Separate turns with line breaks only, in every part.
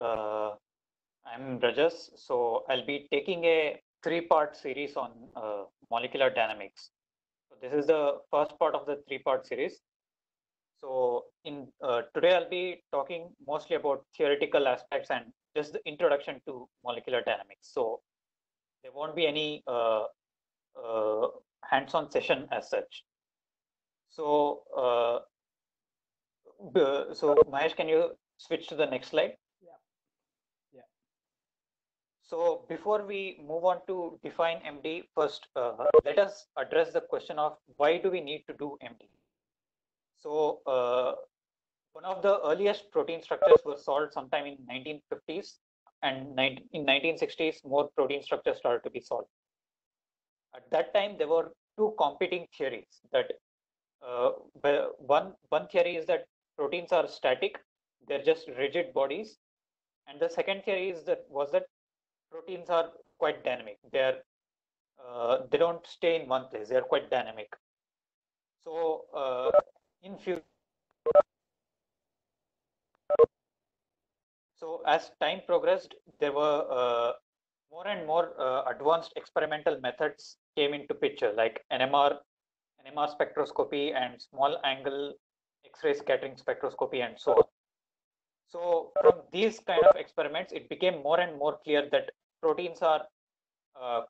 Uh, I'm Rajas. So I'll be taking a three-part series on molecular dynamics. So this is the first part of the three-part series. So in today I'll be talking mostly about theoretical aspects and just the introduction to molecular dynamics. So there won't be any uh, hands-on session as such. So Mahesh, can you switch to the next slide?
Yeah, yeah.
So before we move on to define MD, first let us address the question of why do we need to do MD? So one of the earliest protein structures was solved sometime in 1950s, and in 1960s more protein structures started to be solved. At that time there were two competing theories. That one theory is that proteins are static, they're just rigid bodies, and the second theory is that proteins are quite dynamic. They don't stay in one place. They are quite dynamic. So in future, so as time progressed, there were more and more advanced experimental methods came into picture, like NMR spectroscopy and small angle X-ray scattering spectroscopy, and so on. So from these kind of experiments, it became more and more clear that proteins are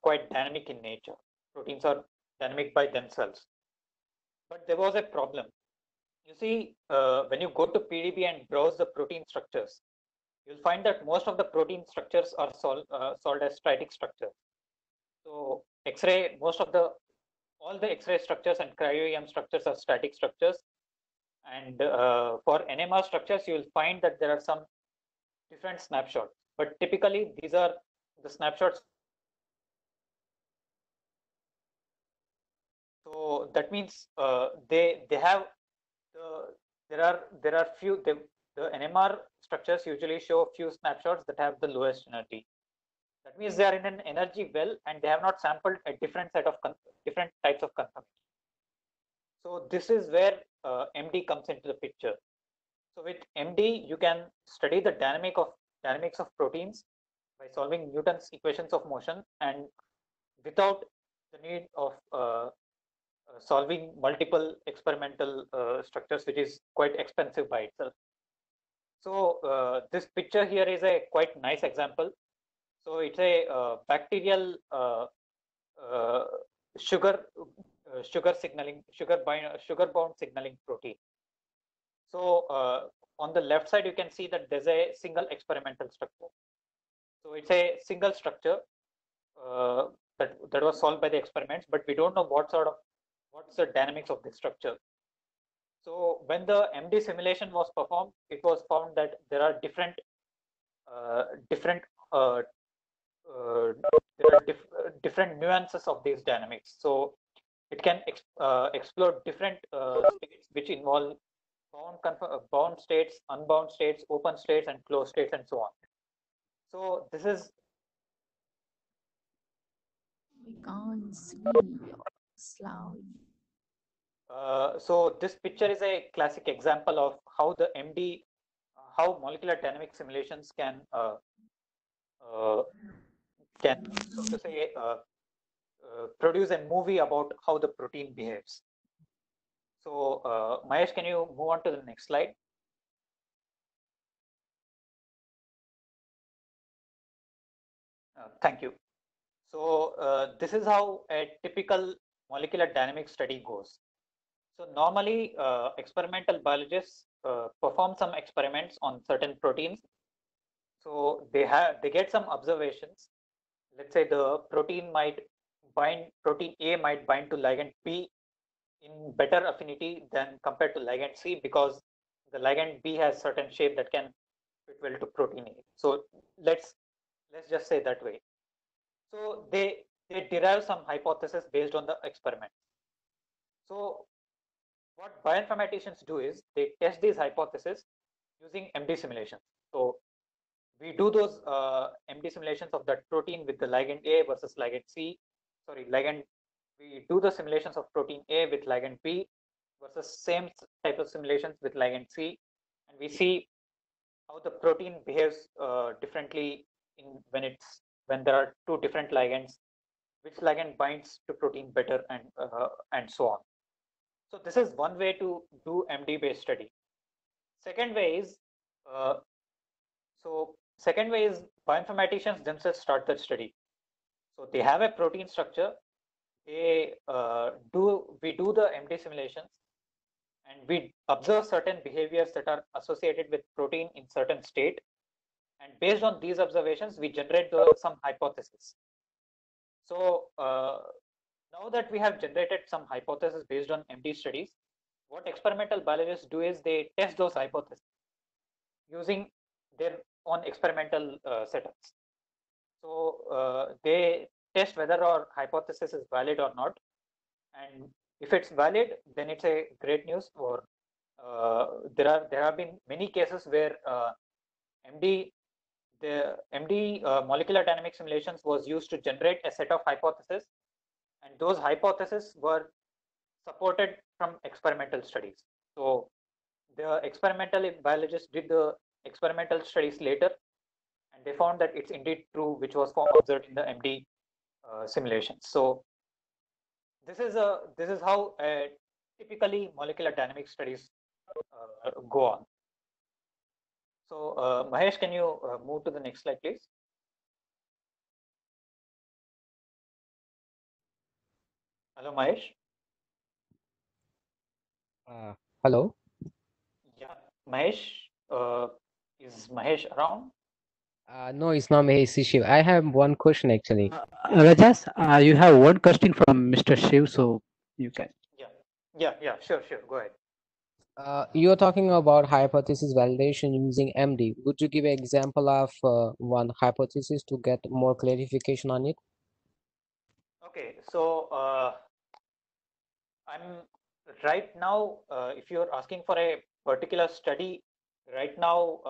quite dynamic in nature. Proteins are dynamic by themselves. But there was a problem. You see, when you go to PDB and browse the protein structures, you'll find that most of the protein structures are solved as static structures. So X-ray, all the X-ray structures and cryo-EM structures are static structures. And for NMR structures, you will find that there are some different snapshots. But typically, these are the snapshots. So that means they have there are few the NMR structures usually show few snapshots that have the lowest energy. That means they are in an energy well and they have not sampled a different set of different types of conformation. So this is where MD comes into the picture. So with MD, you can study the dynamics of proteins by solving Newton's equations of motion, and without the need of solving multiple experimental structures, which is quite expensive by itself. So this picture here is a quite nice example. So it's a bacterial uh, sugar sugar bound signaling protein. So on the left side, you can see that there's a single experimental structure. So it's a single structure uh, that was solved by the experiments, but we don't know what's the dynamics of this structure. So when the MD simulation was performed, it was found that there are different uh, different nuances of these dynamics. So it can explore different states which involve bound states, unbound states, open states, and closed states, and so on. So this is
We can't see your slide.
so this picture is a classic example of how the MD, how molecular dynamic simulations uh, can so to say produce a movie about how the protein behaves. So Mahesh, can you move on to the next slide? Thank you. So this is how a typical molecular dynamic study goes. So normally experimental biologists perform some experiments on certain proteins. So they get some observations. Let's say the protein A might bind to ligand B in better affinity than compared to ligand C, because the ligand B has certain shape that can fit well to protein A. So let's just say that way. So they derive some hypothesis based on the experiment. So what bioinformaticians do is they test these hypotheses using MD simulations. So we do those MD simulations of that protein with the ligand A versus ligand C. Sorry, ligand. We do the simulations of protein A with ligand B versus same type of simulations with ligand C, and we see how the protein behaves differently when there are two different ligands, which ligand binds to protein better, and so on. So this is one way to do MD based study. Second way is uh, bioinformaticians themselves start that study. So they have a protein structure. We do the MD simulations, and we observe certain behaviors that are associated with protein in certain state. And based on these observations, we generate some hypothesis. So now that we have generated some hypothesis based on MD studies, what experimental biologists do is they test those hypotheses using their own experimental setups. So they test whether our hypothesis is valid or not, and if it's valid, then it's a great news. Or there have been many cases where MD the MD molecular dynamic simulations was used to generate a set of hypotheses, and those hypotheses were supported from experimental studies. So the experimental biologists did the experimental studies later, and they found that it's indeed true, which was observed in the MD simulations. So this is how typically molecular dynamic studies go on. So Mahesh, can you move to the next slide, please? Hello, Mahesh.
Hello.
Yeah, Mahesh. Is Mahesh around?
No, it's not me. It's Shiv. I have one question actually.
Rajas, you have one question from Mr. Shiv, so you can.
Yeah. Sure. Go ahead.
You're talking about hypothesis validation using MD. Would you give an example of one hypothesis to get more clarification on it?
Okay, so I'm right now. If you're asking for a particular study, right now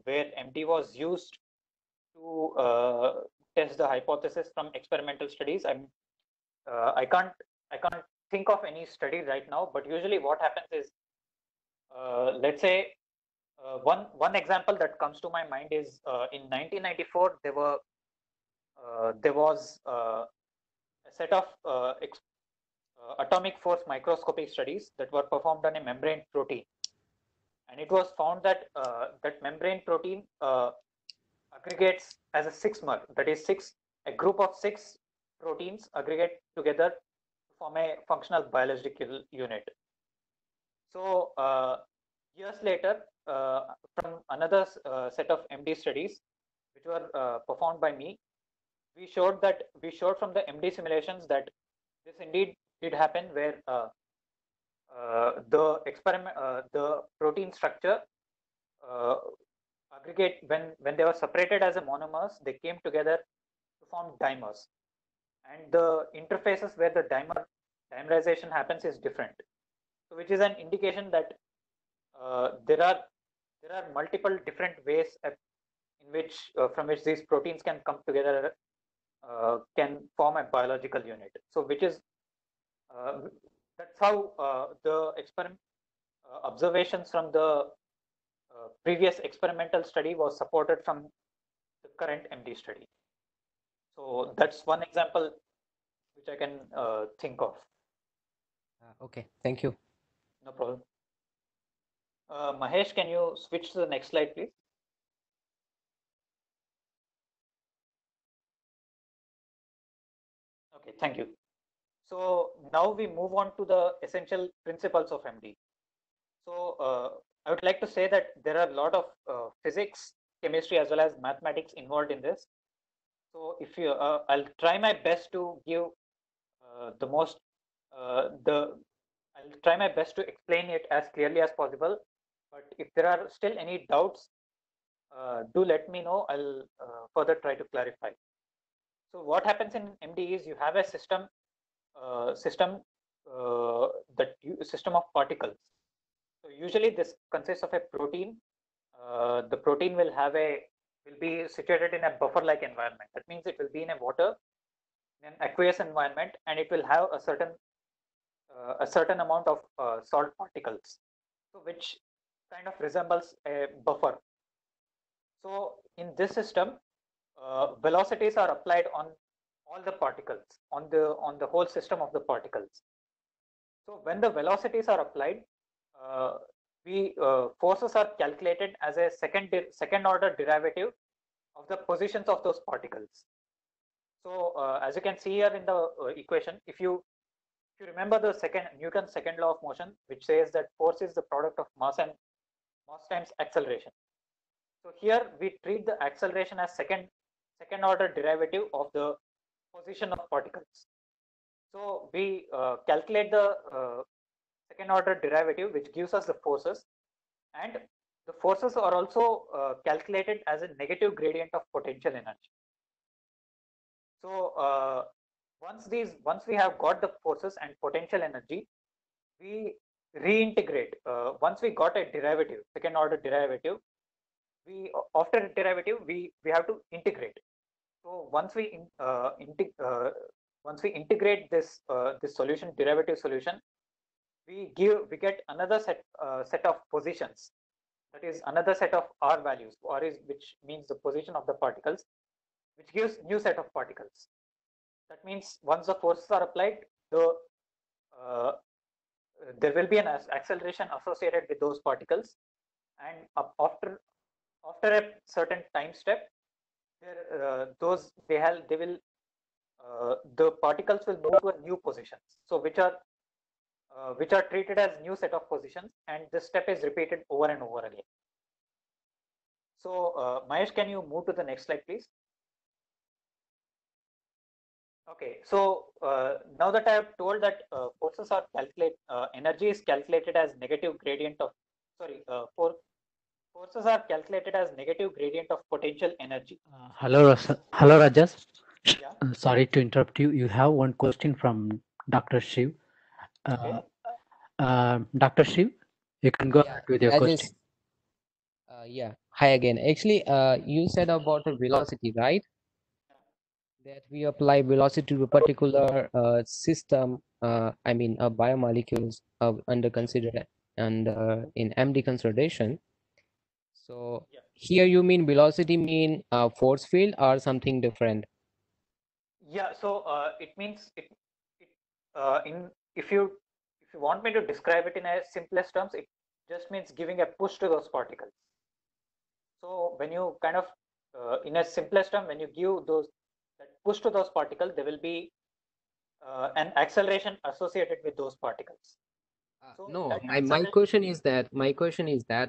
where MD was used to test the hypothesis from experimental studies, I can't think of any study right now. But usually, what happens is, let's say, one example that comes to my mind is in 1994 there was a set of atomic force microscopy studies that were performed on a membrane protein, and it was found that that membrane protein aggregates as a sixmer. That is, a group of 6 proteins aggregate together to form a functional biological unit. So years later, from another set of MD studies which were performed by me, we showed from the MD simulations that this indeed did happen, where the protein structure aggregate when they were separated as a monomers, they came together to form dimers, and the interfaces where the dimerization happens is different. So, which is an indication that there are multiple different ways in which from which these proteins can come together, can form a biological unit. So, which is that's how the observations from the previous experimental study was supported from the current MD study. So that's one example which I can think of.
Okay, thank you.
No problem. Mahesh, can you switch to the next slide, please? Okay, thank you. So now we move on to the essential principles of MD. So I would like to say that there are a lot of physics, chemistry, as well as mathematics involved in this. So if you, I'll try my best to give I'll try my best to explain it as clearly as possible. But if there are still any doubts, do let me know. I'll further try to clarify. So what happens in MD is you have a system of particles. So usually this consists of a protein. The protein will be situated in a buffer-like environment. That means it will be in a water, in an aqueous environment, and it will have a certain amount of salt particles, so which kind of resembles a buffer. So in this system, velocities are applied on all the particles, on the whole system of the particles. So when the velocities are applied, forces are calculated as a second order derivative of the positions of those particles. So as you can see here in the equation, if you remember the Newton's second law of motion, which says that force is the product of mass times acceleration. So here we treat the acceleration as second order derivative of the position of particles. So we calculate the second order derivative, which gives us the forces, and the forces are also calculated as a negative gradient of potential energy. So once we have got the forces and potential energy, we reintegrate. Once we got a derivative, second order derivative, after a derivative we have to integrate. So once we integrate this solution, derivative solution, we get another set of positions. That is another set of R values. R is, which means the position of the particles, which gives new set of particles. That means once the forces are applied, there will be an acceleration associated with those particles, and after a certain time step, the particles will move to a new positions. So which are treated as new set of positions, and this step is repeated over and over again. So Mahesh, can you move to the next slide, please? Okay, so now that I have told that forces are energy is calculated as negative gradient of, forces are calculated as negative gradient of potential energy.
Hello, Rajas.
Yeah.
Sorry to interrupt you. You have one question from Dr. Shiv.
Okay.
Dr. Shiv, you can go ahead with your question.
Yeah. Hi again. Actually, you said about the velocity, right? That we apply velocity to a particular system. I mean, biomolecules under considered and in MD consideration. So
Yeah.
here you mean velocity mean force field or something different?
Yeah. So it means if you want me to describe it in a simplest terms, it just means giving a push to those particles. So when you kind of in a simplest term, when you give that push to those particles, there will be an acceleration associated with those particles. So
No, my question is that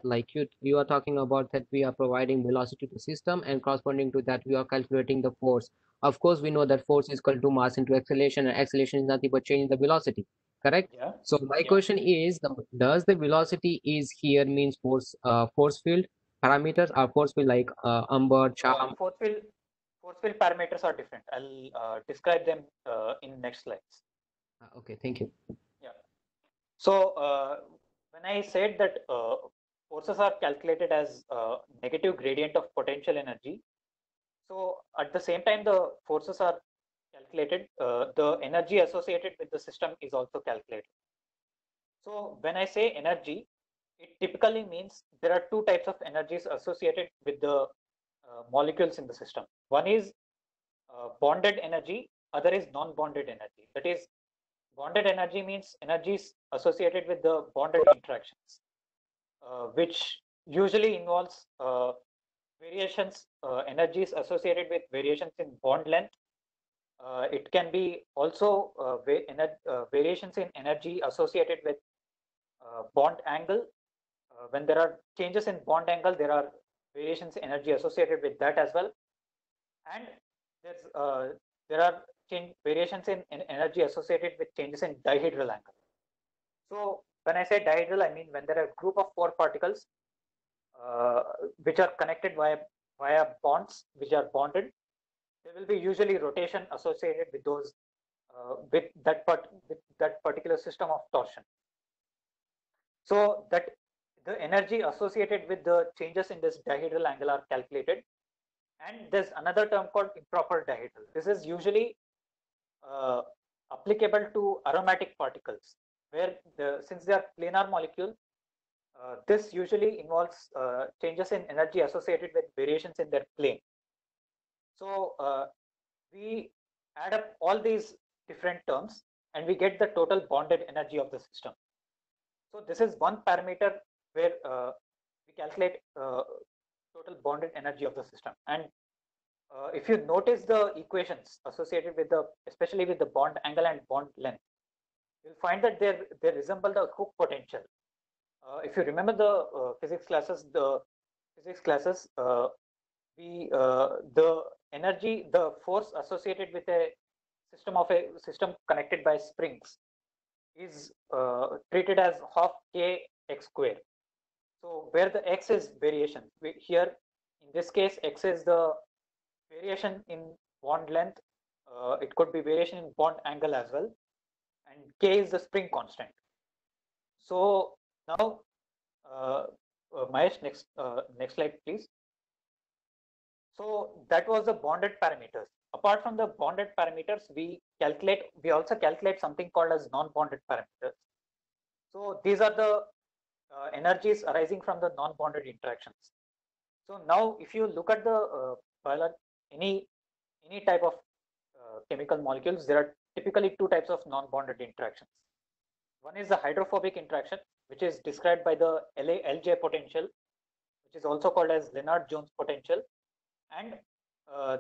like you are talking about that we are providing velocity to system, and corresponding to that we are calculating the force. Of course, we know that force is equal to mass into acceleration, and acceleration is nothing but change the velocity, correct?
Yeah.
So my question is, does the velocity is here means force field parameters, or force field like Amber, Charm?
Force field parameters are different. I'll describe them in next slides.
Okay, thank you.
Yeah. So when I said that forces are calculated as negative gradient of potential energy, so at the same time the forces are calculated, the energy associated with the system is also calculated. So when I say energy, it typically means there are two types of energies associated with the molecules in the system. One is bonded energy, other is non-bonded energy. That is, bonded energy means energies associated with the bonded interactions, which usually involves energies associated with variations in bond length. It can be also variations in energy associated with bond angle. When there are changes in bond angle, there are variations in energy associated with that as well. And there are variations in energy associated with changes in dihedral angle. So when I say dihedral, I mean when there are a group of four particles which are connected via bonds which are bonded, there will be usually rotation associated with those with that particular system of torsion. So that the energy associated with the changes in this dihedral angle are calculated. And there's another term called improper dihedral. This is usually applicable to aromatic particles, where since they are planar molecule, This usually involves changes in energy associated with variations in their plane. So we add up all these different terms and we get the total bonded energy of the system. So this is one parameter where we calculate total bonded energy of the system. And if you notice the equations associated with especially with the bond angle and bond length, you'll find that they resemble the Hooke potential. If you remember the physics classes, the energy, the force associated with a system connected by springs is treated as half k x square. So where the x is variation, here in this case x is the variation in bond length. It could be variation in bond angle as well, and k is the spring constant. So now, Mahesh, next slide, please. So that was the bonded parameters. Apart from the bonded parameters, we also calculate something called as non-bonded parameters. So these are the energies arising from the non-bonded interactions. So now, if you look at the any type of chemical molecules, there are typically two types of non-bonded interactions. One is the hydrophobic interaction, which is described by the LJ potential, which is also called as Lennard-Jones potential. And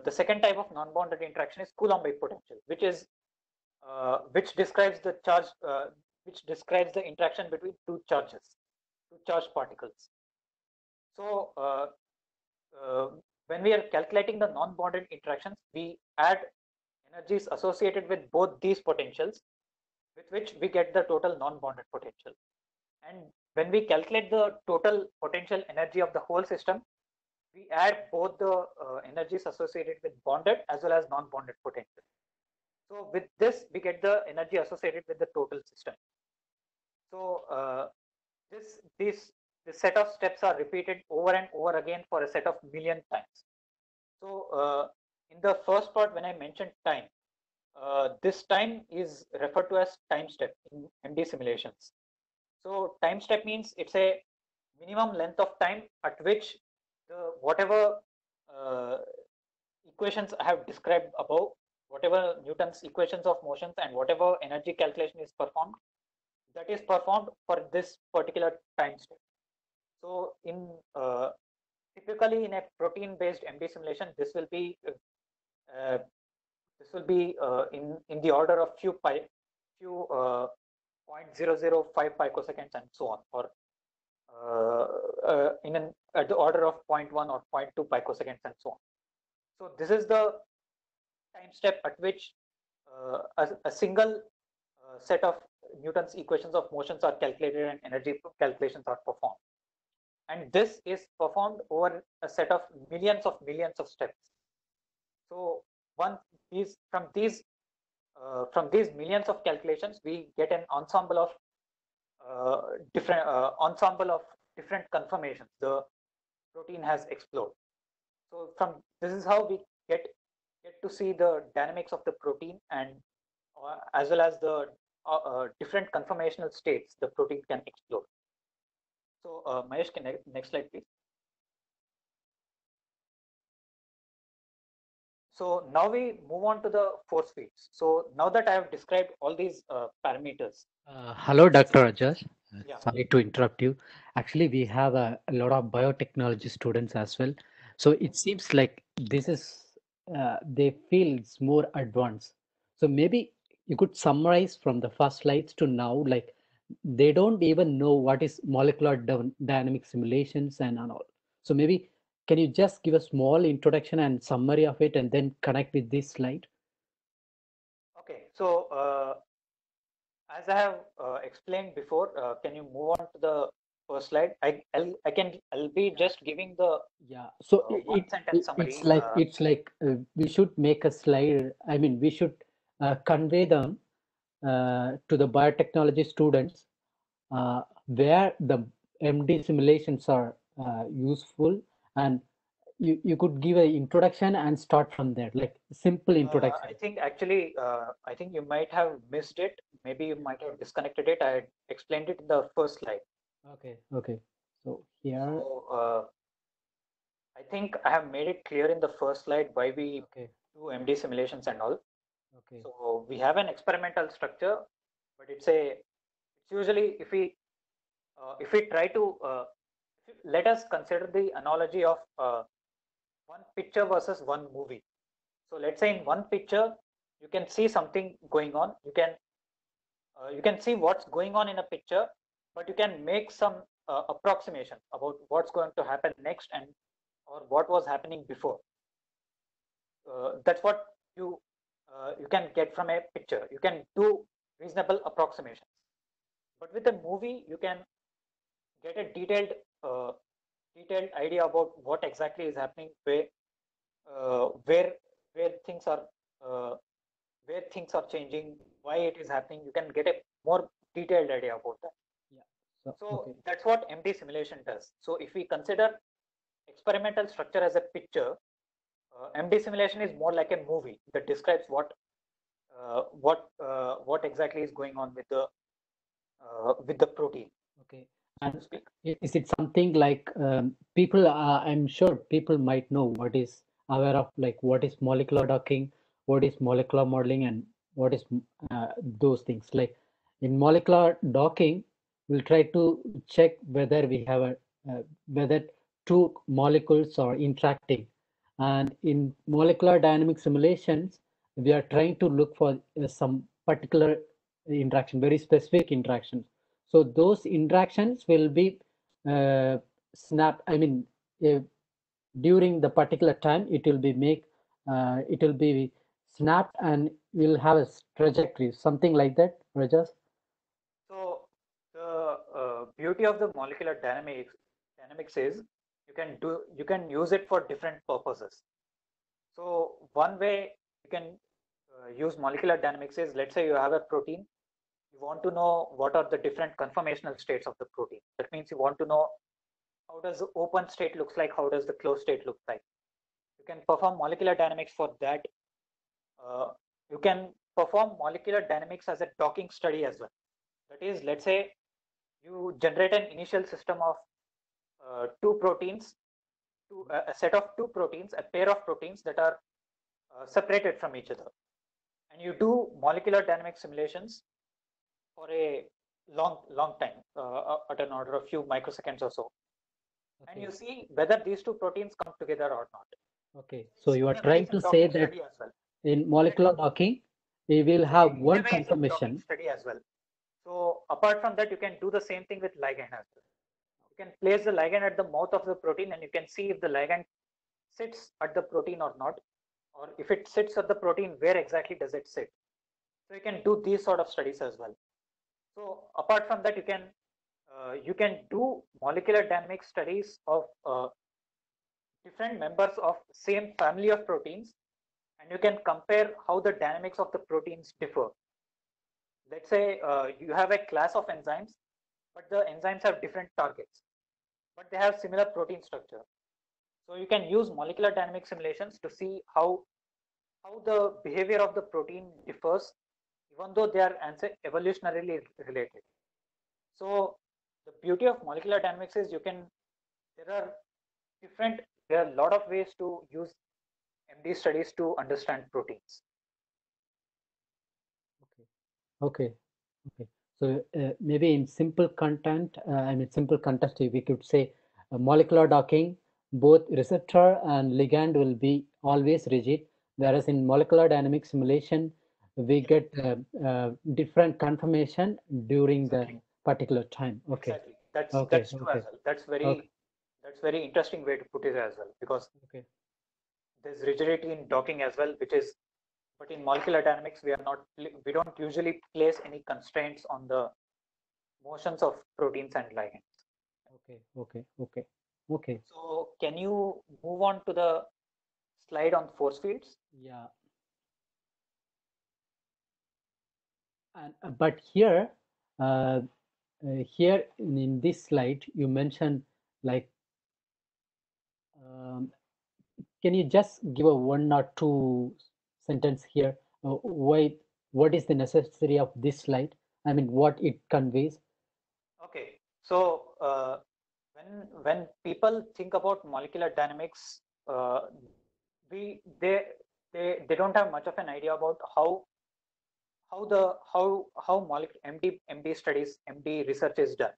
the second type of non-bonded interaction is Coulombic potential, which describes the charge, which describes the interaction between two charged particles. So when we are calculating the non-bonded interactions, we add energies associated with both these potentials, with which we get the total non-bonded potential. And when we calculate the total potential energy of the whole system, we add both the energies associated with bonded as well as non-bonded potential. So with this, we get the energy associated with the total system. So this set of steps are repeated over and over again for a set of million times. So in the first part, when I mentioned time, this time is referred to as time step in MD simulations. So time step means it's a minimum length of time at which whatever equations I have described above, whatever Newton's equations of motions and whatever energy calculation is performed, that is performed for this particular time step. So in typically in a protein-based MD simulation, this will be in the order of few 0.005 picoseconds and so on, or at the order of 0.1 or 0.2 picoseconds and so on. So this is the time step at which a single set of Newton's equations of motions are calculated and energy calculations are performed. And this is performed over a set of millions of steps. So from these millions of calculations, we get an ensemble of different conformations the protein has explored. So this is how we get to see the dynamics of the protein, and as well as the different conformational states the protein can explore. So Mahesh, next slide, please. So now we move on to the force fields. So now that I have described all these parameters.
Hello, Dr. Rajas.
Yeah.
Sorry to interrupt you. Actually, we have a lot of biotechnology students as well. So it seems like this is, they feel it's more advanced. So maybe you could summarize from the first slides to now, like they don't even know what is molecular dynamic simulations and all. So maybe can you just give a small introduction and summary of it and then connect with this slide?
Okay, so as I have explained before, can you move on to the first slide? I'll be just giving the
So
one sentence summary.
It's like we should make a slide. I mean, we should convey them to the biotechnology students where the MD simulations are useful, and you could give an introduction and start from there, like simple introduction.
I think actually, I think you might have missed it. Maybe you might have disconnected it. I explained it in the first slide.
Okay, okay. So here,
So I think I have made it clear in the first slide why we
okay,
do MD simulations and all.
okay,
So we have an experimental structure, but it's usually if we try to let us consider the analogy of one picture versus one movie. So let's say in one picture you can see something going on. You can see what's going on in a picture, but you can make some approximation about what's going to happen next and or what was happening before. That's what you can get from a picture. You can do reasonable approximations, but with a movie you can get a uh, detailed idea about what exactly is happening, uh, where where things are uh, where things are changing, why it is happening. You can get a more detailed idea about that.
yeah. So,
So
okay,
that's what MD simulation does. So if we consider experimental structure as a picture, MD simulation is more like a movie that describes what exactly is going on with the protein,
okay.
so to
And
speak.
is it something like people, I'm sure people might know what is aware of like what is molecular docking, what is molecular modeling, and what is those things. Like in molecular docking, we'll try to check whether we have whether two molecules are interacting. And in molecular dynamic simulations, we are trying to look for some particular interaction, very specific interactions. So those interactions will be uh, snapped. I mean, uh, during the particular time, it will be snapped and will have a trajectory, something like that, Rajas.
So the beauty of the molecular dynamics is you can use it for different purposes. So one way you can use molecular dynamics is, let's say you have a protein. You want to know what are the different conformational states of the protein. That means you want to know how does the open state looks like, how does the closed state look like. You can perform molecular dynamics for that. Uh, you can perform molecular dynamics as a docking study as well. That is, let's say you generate an initial system of two proteins, a set of two proteins, a pair of proteins that are separated from each other, and you do molecular dynamic simulations for a long time, at an order of few microseconds or so, and
Okay,
you see whether these two proteins come together or not.
okay. So you are
Similarly,
trying
it's a
to say
docking
that
study as well.
in molecular docking, we will have
In a
one
way, it's a docking
conformation.
study as well. So apart from that, you can do the same thing with ligand as well. You can place the ligand at the mouth of the protein, and you can see if the ligand sits at the protein or not, or if it sits at the protein, where exactly does it sit. So you can do these sort of studies as well. So apart from that, you can do molecular dynamic studies of different members of same family of proteins, and you can compare how the dynamics of the proteins differ. Let's say you have a class of enzymes, but the enzymes have different targets, but they have similar protein structure. So you can use molecular dynamic simulations to see how the behavior of the protein differs, even though they are evolutionarily related. So the beauty of molecular dynamics is there are different there are a lot of ways to use MD studies to understand proteins.
Okay, okay, okay. So maybe in simple content, I mean simple context, we could say molecular docking, both receptor and ligand will be always rigid, whereas in molecular dynamic simulation, we
Yeah,
get different conformation during the
exactly,
particular time. Okay,
exactly.
okay,
That's true as
okay,
well.
okay,
That's very interesting way to put it as well, because
okay,
there's rigidity in docking as well, which is but in molecular dynamics we don't usually place any constraints on the motions of proteins and ligands.
okay, okay, okay, okay.
So can you move on to the slide on force fields?
Yeah, and but here, uh, here in this slide, you mentioned like, um, can you just give a one or two sentence here? Why, what is the necessity of this slide? I mean, what it conveys?
Okay, So when people think about molecular dynamics, we they don't have much of an idea about how molecular MD studies, MD research is done.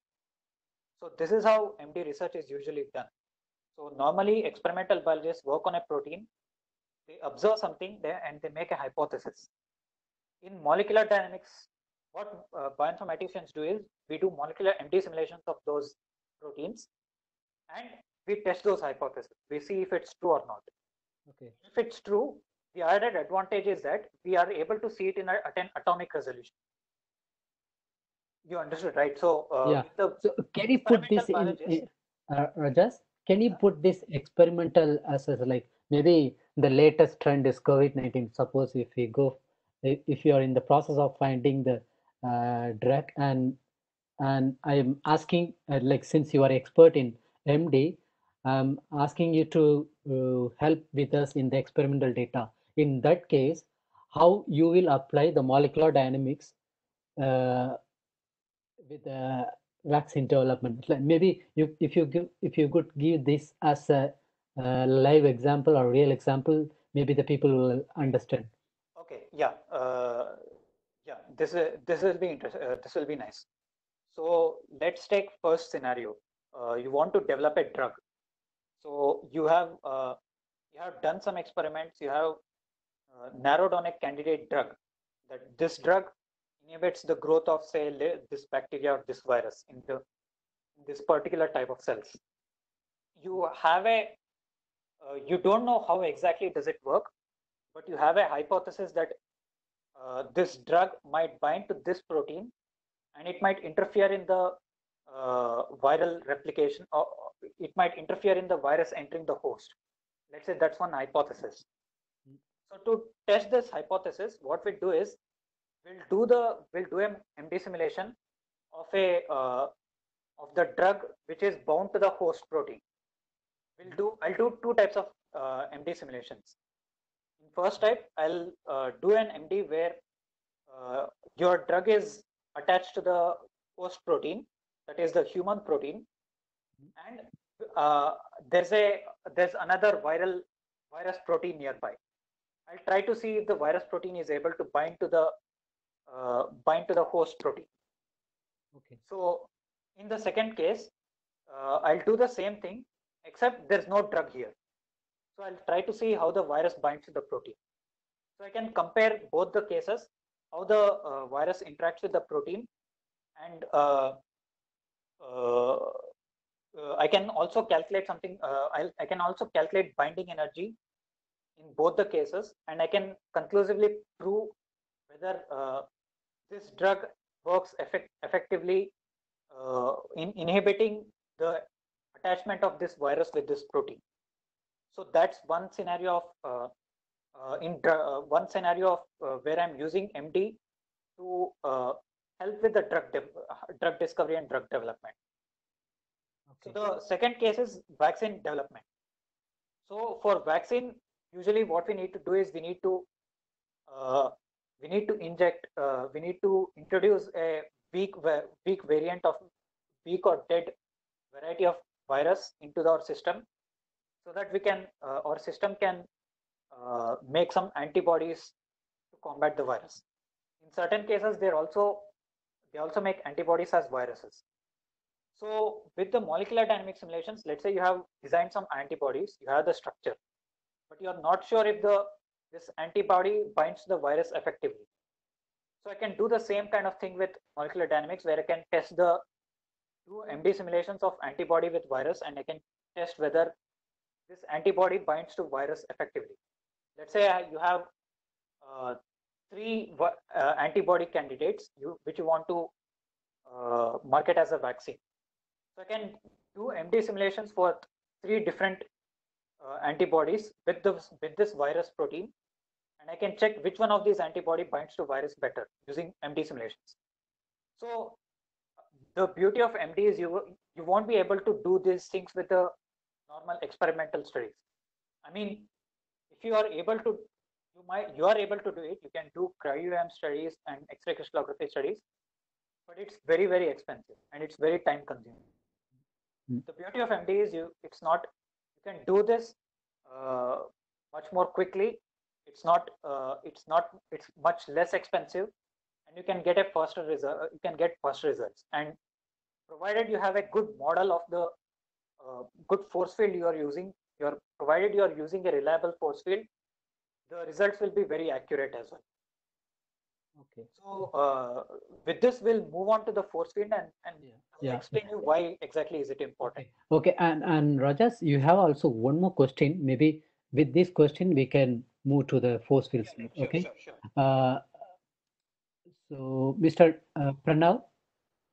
So this is how MD research is usually done. So normally experimental biologists work on a protein, they observe something there and they make a hypothesis. In molecular dynamics, what bioinformaticians do is we do molecular MD simulations of those proteins and we test those hypotheses. We see if it's true or not.
Okay.
If it's true, the added advantage is that we are able to see it at an atomic resolution. You understood, right? So,
Yeah.
with the
So can you put this
experimental
in,
biologists,
Rajas? Can you put this experimental as like maybe the latest trend is COVID-19. Suppose if we go, if you are in the process of finding the drug, and I am asking, like since you are expert in MD, I'm asking you to help with us in the experimental data. In that case, how you will apply the molecular dynamics uh, with vaccine development. Like maybe if you could give this as a live example or real example, maybe the people will understand.
okay, yeah, this will be interesting. This will be nice. So let's take first scenario. You want to develop a drug. So you have done some experiments. You have narrowed on a candidate drug. That this drug inhibits the growth of, say, this bacteria or this virus in this particular type of cells. You have you don't know how exactly does it work, but you have a hypothesis that this drug might bind to this protein and it might interfere in the viral replication, or it might interfere in the virus entering the host. Let's say that's one hypothesis. So to test this hypothesis, what we do is we'll do an MD simulation of of the drug which is bound to the host protein. I'll do two types of MD simulations. In first type, I'll do an MD where your drug is attached to the host protein, that is the human protein, and uh, there's another virus protein nearby. I'll try to see if the virus protein is able to bind to the host protein.
Okay.
So in the second case, I'll do the same thing, except there's no drug here. So I'll try to see how the virus binds to the protein. So I can compare both the cases, how the virus interacts with the protein, and I can also calculate something. I can also calculate binding energy in both the cases, and I can conclusively prove whether this drug works effectively in inhibiting the attachment of this virus with this protein. So that's one scenario of one scenario of where I'm using MD to help with the drug discovery and drug development.
Okay.
So the second case is vaccine development. So for vaccine, usually what we need to do is uh, inject, we need to introduce a weak variant of weak or dead variety of virus into our system, so that we can our system can make some antibodies to combat the virus. In certain cases, they also make antibodies as viruses. So with the molecular dynamic simulations, let's say you have designed some antibodies, you have the structure, but you're not sure if this antibody binds the virus effectively. So I can do the same kind of thing with molecular dynamics, where I can do MD simulations of antibody with virus, and I can test whether this antibody binds to virus effectively. Let's say you have three antibody candidates which you want to market as a vaccine. So I can do MD simulations for three different antibodies with this virus protein, and I can check which one of these antibody binds to virus better using MD simulations. So the beauty of MD is you won't be able to do these things with the normal experimental studies. I mean, if you are able to, you are able to do it. You can do cryo-EM studies and X-ray crystallography studies, but it's very, very expensive and it's very time consuming.
Mm.
The beauty of MD is you can do this much more quickly. It's much less expensive, and you can get a faster result. You can get faster results, and provided you have a good model of the good force field you are using, provided you are using a reliable force field, the results will be very accurate as well.
Okay.
So with this, we'll move on to the force field, and I'll
Yeah.
explain you why exactly is it important.
Okay. And Rajas, you have also one more question. Maybe with this question we can move to the force field slide.
Sure,
Okay.
sure.
So Mr. Pranav,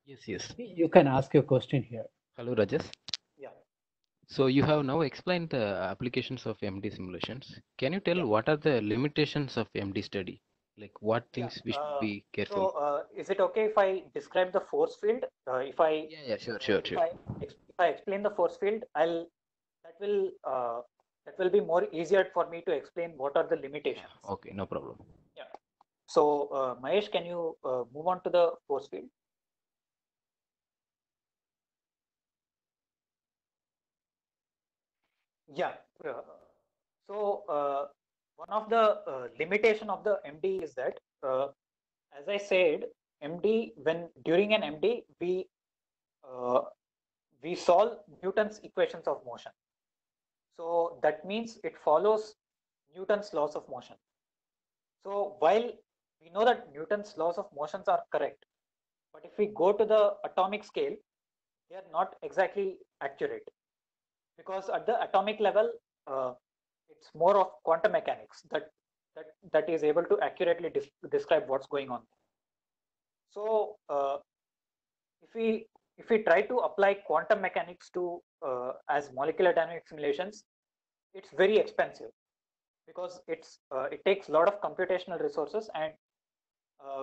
Yes.
you can ask your question here.
Hello, Rajas.
Yeah.
So you have now explained the applications of MD simulations. Can you tell
Yeah.
what are the limitations of MD study? Like what things we should be careful?
So is it okay if I describe the force field?
Yeah, sure.
If I explain the force field, that will be more easier for me to explain what are the limitations.
Okay, no problem.
Yeah. So Mahesh, can you move on to the force field? Yeah. So one of the limitation of the MD is that, as I said, during an MD we solve Newton's equations of motion. So that means it follows Newton's laws of motion. So while we know that Newton's laws of motions are correct, but if we go to the atomic scale, they are not exactly accurate, because at the atomic level, it's more of quantum mechanics that is able to accurately describe what's going on. So if we try to apply quantum mechanics to as molecular dynamics simulations, it's very expensive, because it takes a lot of computational resources, and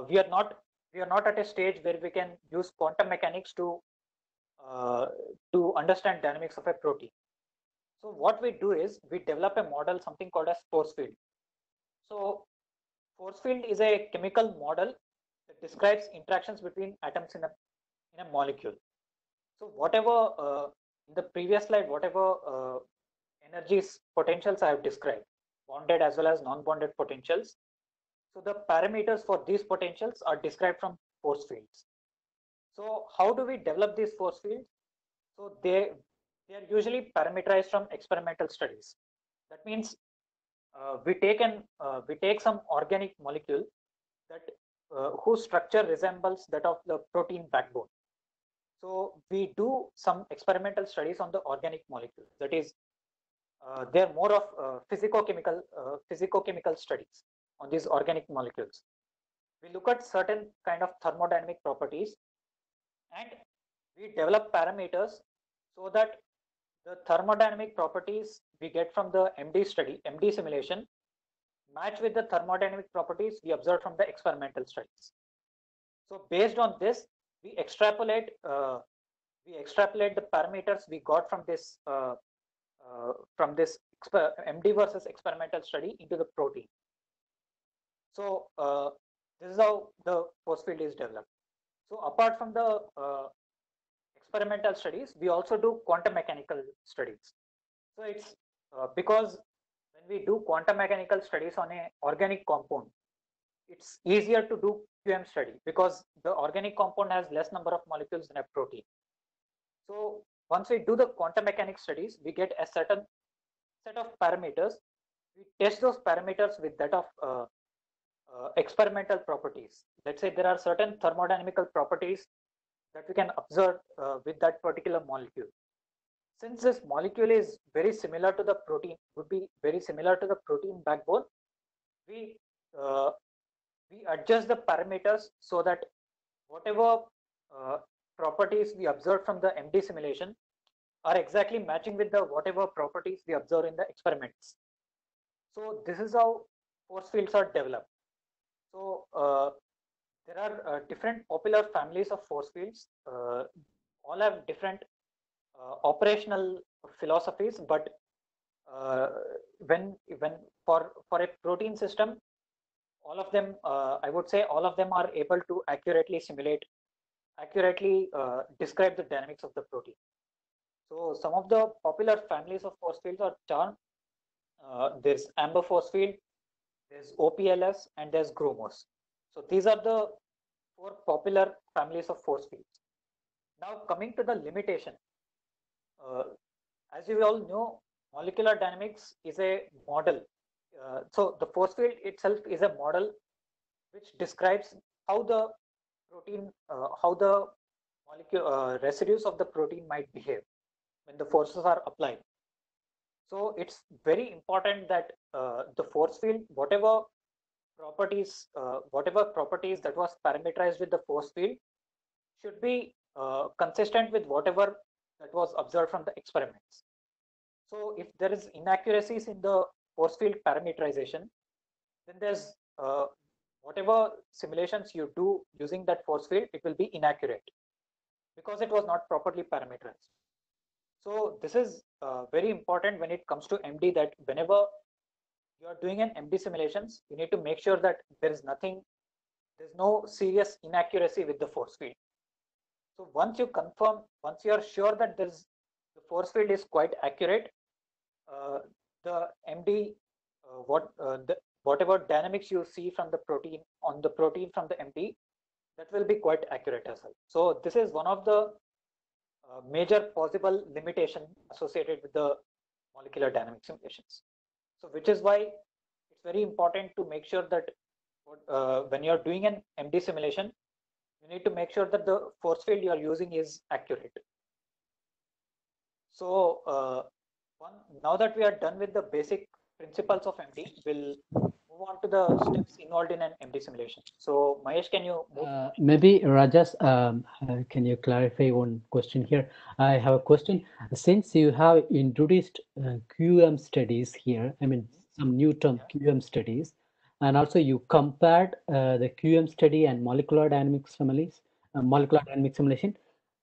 we are not at a stage where we can use quantum mechanics to understand dynamics of a protein. So what we do is we develop a model, something called as force field. So force field is a chemical model that describes interactions between atoms in a molecule. So whatever in the previous slide, whatever energies potentials I have described, bonded as well as non-bonded potentials. So the parameters for these potentials are described from force fields. So how do we develop these force fields? So they are usually parameterized from experimental studies. That means we take some organic molecule that whose structure resembles that of the protein backbone. So we do some experimental studies on the organic molecule. That is, they are more of physicochemical studies on these organic molecules. We look at certain kind of thermodynamic properties, and we develop parameters so that the thermodynamic properties we get from the MD simulation, match with the thermodynamic properties we observe from the experimental studies. So based on this, we extrapolate the parameters we got from this MD versus experimental study into the protein. So this is how the force field is developed. So apart from the experimental studies, we also do quantum mechanical studies. So it's because when we do quantum mechanical studies on a organic compound, it's easier to do QM study because the organic compound has less number of molecules than a protein. So once we do the quantum mechanics studies, we get a certain set of parameters. We test those parameters with that of experimental properties. Let's say there are certain thermodynamical properties that we can observe with that particular molecule. Since this molecule is very similar to the protein, would be very similar to the protein backbone, we adjust the parameters so that whatever properties we observe from the MD simulation are exactly matching with the whatever properties we observe in the experiments. So this is how force fields are developed. So there are different popular families of force fields. All have different operational philosophies, but when for a protein system, all of them, I would say, all of them are able to accurately simulate accurately describe the dynamics of the protein. So some of the popular families of force fields are charm. There's amber force field, there's OPLS, and there's GROMOS. So these are the 4 popular families of force fields. Now coming to the limitation, as you all know, molecular dynamics is a model. So the force field itself is a model which describes how the protein, how the molecule residues of the protein might behave when the forces are applied. So it's very important that the force field, whatever properties that was parameterized with the force field, should be consistent with whatever that was observed from the experiments. So if there is inaccuracies in the force field parameterization, then there's whatever simulations you do using that force field, it will be inaccurate because it was not properly parameterized. So this is very important when it comes to MD, that whenever you are doing an MD simulations, you need to make sure that there's no serious inaccuracy with the force field. So once you are sure that the force field is quite accurate, the MD, whatever dynamics you see from the protein from the MD, that will be quite accurate as well. So this is one of the major possible limitation associated with the molecular dynamic simulations. So which is why it's very important to make sure that when you're doing an MD simulation, you need to make sure that the force field you are using is accurate. So now that we are done with the basic principles of MD, we'll move on to the steps involved in an MD simulation. So Mahesh, can you move?
Maybe Rajas, can you clarify one question here? I have a question. Since you have introduced QM studies here, I mean some new term QM studies, and also you compared the QM study and molecular dynamics families, molecular dynamic simulation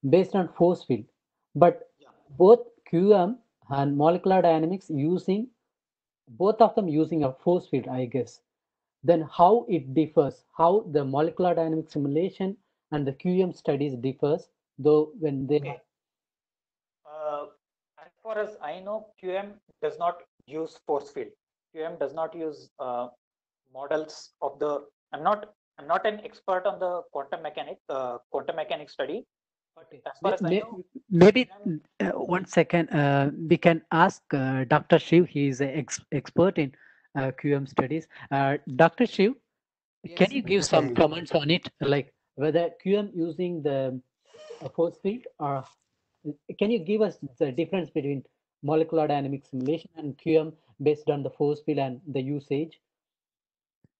based on force field, but both QM and molecular dynamics using both of them using a force field, I guess. Then how it differs, how the molecular dynamic simulation and the QM studies differs, though when they
Okay. As far as I know, QM does not use force field. QM does not use models of the. I'm not an expert on the quantum mechanics study, but as far as I know,
maybe 1 second, we can ask Dr. Shiv. He is an expert in QM studies. Dr. Shiv, can
Yes,
you give
yes,
some
Sandeep.
comments on it, like whether QM using the force field, or can you give us the difference between molecular dynamic simulation and QM based on the force field and the usage?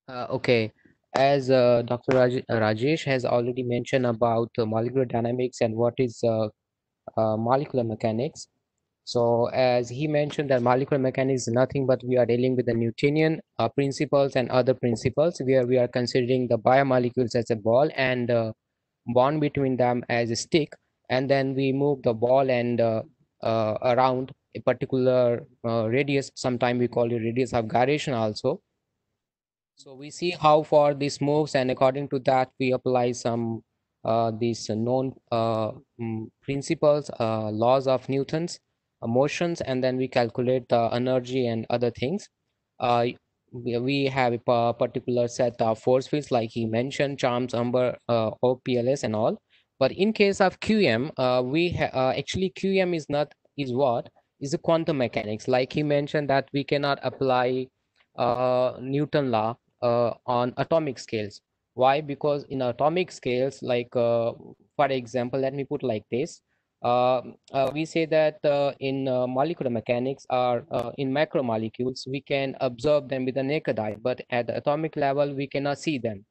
Okay, as Dr. Rajesh has already mentioned about molecular dynamics and what is molecular mechanics. So as he mentioned that molecular mechanics is nothing but we are dealing with the Newtonian principles and other principles where we are considering the biomolecules as a ball and bond between them as a stick, and then we move the ball and around a particular radius. Sometime we call it radius of gyration also. So we see how far this moves, and according to that, we apply some these known principles, laws of Newton's motions, and then we calculate the energy and other things. Uh, we have a particular set of force fields, like he mentioned, charms, umber, OPLS, and all. But in case of QM, actually QM is what is the quantum mechanics. Like he mentioned that we cannot apply Newton law on atomic scales. Why? Because in atomic scales, like for example, let me put like this. We say that in molecular mechanics or in macromolecules, we can observe them with the naked eye, but at the atomic level, we cannot see them.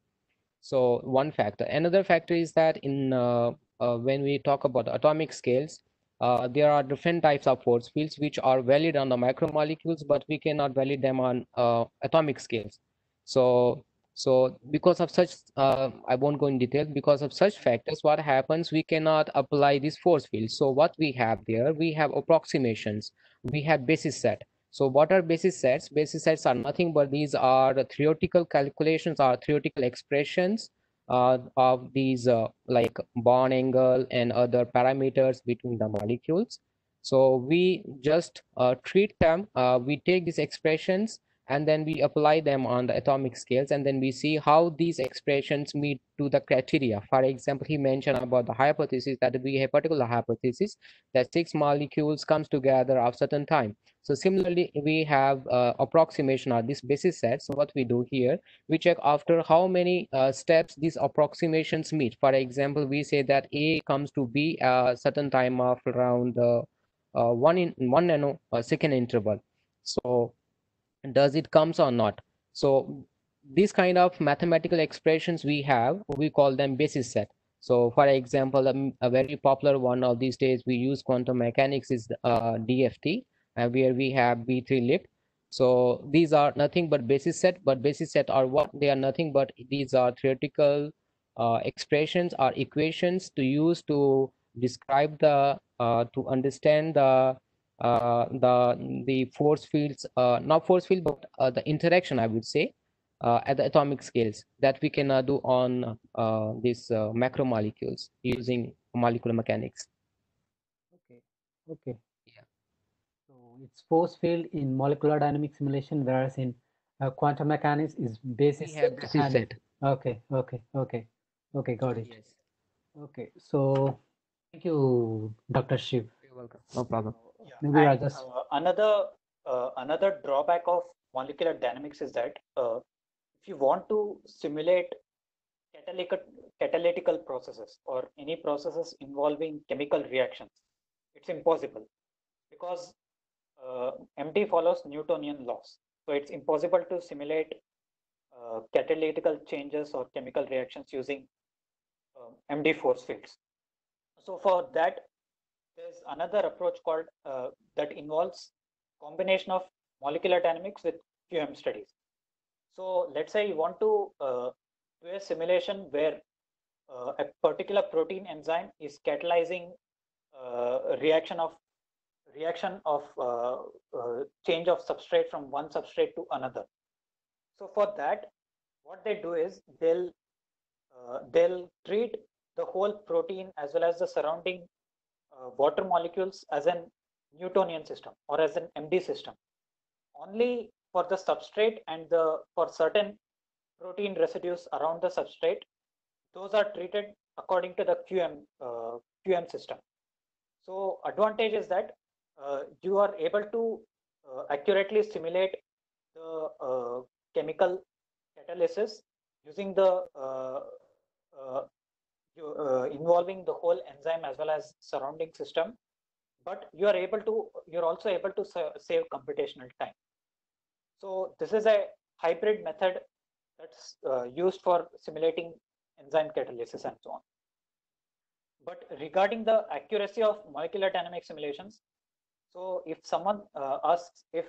So one factor. Another factor is that in when we talk about atomic scales, there are different types of force fields which are valid on the macromolecules, but we cannot valid them on atomic scales. So, so because of such, I won't go in detail. Because of such factors, what happens? We cannot apply these force fields. So what we have there, we have approximations. We have basis set. So what are basis sets? Basis sets are nothing but these are the theoretical calculations or theoretical expressions of these like bond angle and other parameters between the molecules. So we just treat them, we take these expressions and then we apply them on the atomic scales, and then we see how these expressions meet to the criteria. For example, he mentioned about the hypothesis, that we have particular hypothesis that six molecules comes together of certain time. So similarly, we have approximation or this basis set. So what we do here, we check after how many steps these approximations meet. For example, we say that A comes to B a certain time of around 1 nanosecond interval. So does it comes or not? So these kind of mathematical expressions we have, we call them basis set. So for example, a very popular one of these days we use quantum mechanics is DFT, where we have B3 lip. So these are nothing but basis set, but basis set are what? They are nothing but these are theoretical expressions or equations to use to describe the to understand the force fields, not force field, but the interaction, I would say, at the atomic scales that we can do on these macromolecules using molecular mechanics.
Okay. Okay.
Yeah.
So it's force field in molecular dynamic simulation, whereas in quantum mechanics is basis
We have
set
basis
and
set.
okay, got it.
Yes.
Okay, so thank you, Dr. Shiv.
You're welcome. No problem.
Yeah.
Maybe I
And
just
another drawback of molecular dynamics is that if you want to simulate catalytical processes or any processes involving chemical reactions, it's impossible because MD follows Newtonian laws. So it's impossible to simulate catalytical changes or chemical reactions using MD force fields. So for that, there's another approach called that involves combination of molecular dynamics with QM studies. So let's say you want to do a simulation where a particular protein enzyme is catalyzing reaction of change of substrate from one substrate to another. So for that, what they do is they'll treat the whole protein as well as the surrounding water molecules as an Newtonian system or as an MD system. Only for the substrate and for certain protein residues around the substrate, those are treated according to the QM system. So advantage is that you are able to accurately simulate the chemical catalysis using the involving the whole enzyme as well as surrounding system, but you're also able to save computational time. So this is a hybrid method that's used for simulating enzyme catalysis and so on. But regarding the accuracy of molecular dynamic simulations, so if someone asks if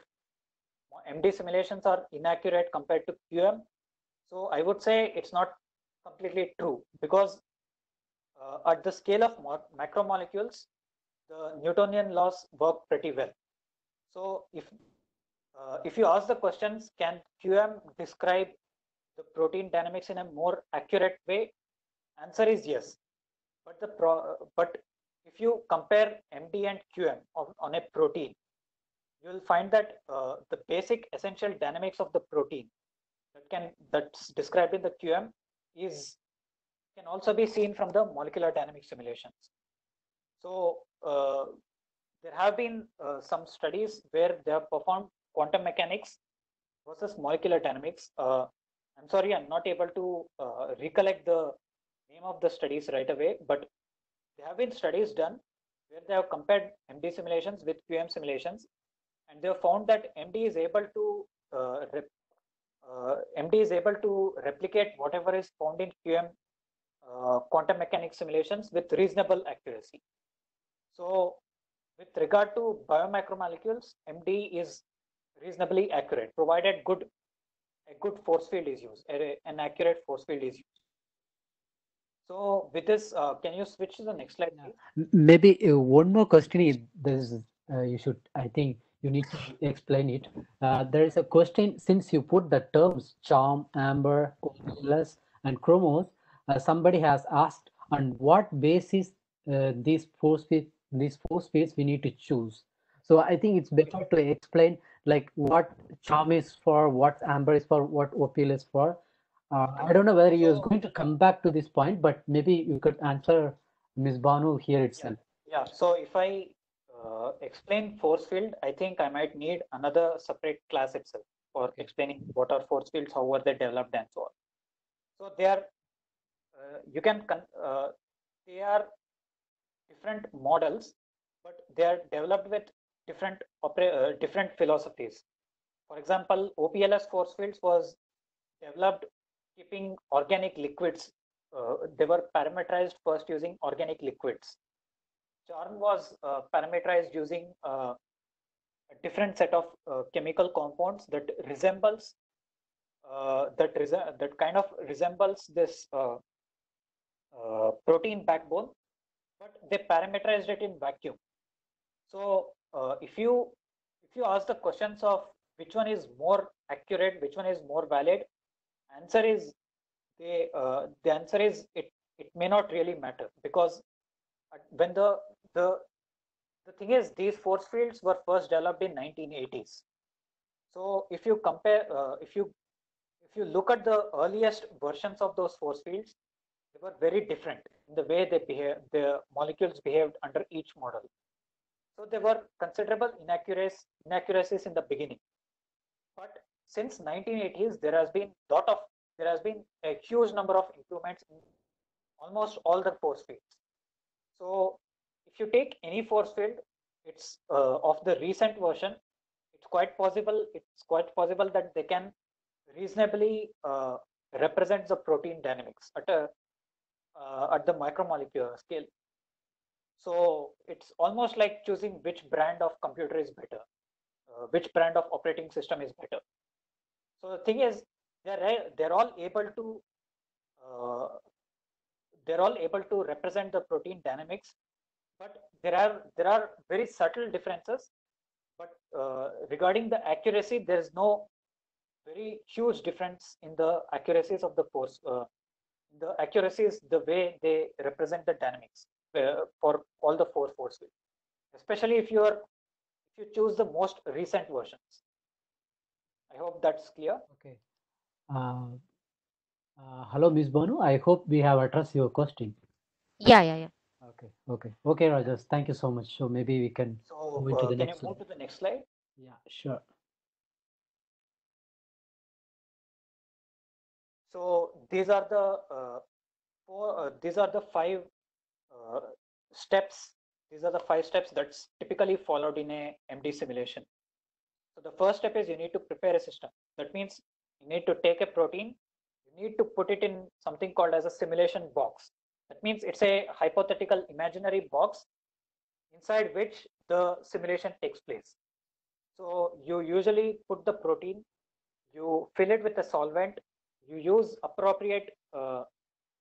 MD simulations are inaccurate compared to QM, so I would say it's not completely true, because at the scale of macromolecules, the Newtonian laws work pretty well. So if you ask the questions, can QM describe the protein dynamics in a more accurate way? Answer is yes. But if you compare MD and QM on a protein, you will find that the basic essential dynamics of the protein that's described in the QM can also be seen from the molecular dynamic simulations. So there have been some studies where they have performed quantum mechanics versus molecular dynamics. I'm sorry, I'm not able to recollect the name of the studies right away, but there have been studies done where they have compared MD simulations with QM simulations, and they have found that MD is able to replicate whatever is found in QM quantum mechanics simulations with reasonable accuracy. So with regard to biomacromolecules, MD is reasonably accurate, provided a good force field is used, an accurate force field is used. So with this, can you switch to the next slide, please?
Maybe one more question is this. You should, I think, you need to explain it. There is a question, since you put the terms charm, amber, OPLS, and chromos. somebody has asked on what basis these force fields we need to choose. So I think it's better to explain like what charm is for, what amber is for, what opal is for. I don't know whether you're
So
going to come back to this point, but maybe you could answer Ms. Banu here
yeah,
itself.
yeah. So if I explain force field, I think I might need another separate class itself for
Okay.
explaining what are force fields, how were they developed, and so on. So they are you can they are different models, but they are developed with different philosophies. For example, OPLS force fields was developed keeping organic liquids. They were parameterized first using organic liquids. Charm was parameterized using a different set of chemical compounds that resembles that kind of resembles this protein backbone, but they parameterized it in vacuum. So if you ask the questions of which one is more accurate, which one is more valid, answer is the answer is it may not really matter, because when the the thing is, these force fields were first developed in 1980s. So if you compare if you look at the earliest versions of those force fields, they were very different in the way they behave, the molecules behaved under each model. So there were considerable inaccuracies in the beginning. But since 1980s, there has been a huge number of improvements in almost all the force fields. So if you take any force field, it's of the recent version, it's quite possible that they can reasonably represent the protein dynamics at the micromolecular scale. So it's almost like choosing which brand of computer is better, which brand of operating system is better. So the thing is, they're all able to uh, represent the protein dynamics, but there are very subtle differences. But regarding the accuracy, there is no very huge difference in the accuracies of the force. The accuracies, the way they represent the dynamics for all the four force fields, especially if you choose the most recent versions. I hope that's clear.
Okay. Hello, Ms. Banu. I hope we have addressed your question.
Yeah.
Okay, Rajas. Thank you so much. So maybe we can
So
move into the
can you
next
move
slide.
to the next slide?
Yeah, sure.
So these are the these are the five uh, steps. These are the five steps that's typically followed in a MD simulation. So the first step is you need to prepare a system. That means you need to take a protein, you need to put it in something called as a simulation box. That means it's a hypothetical imaginary box inside which the simulation takes place. So you usually put the protein, you fill it with a solvent, you use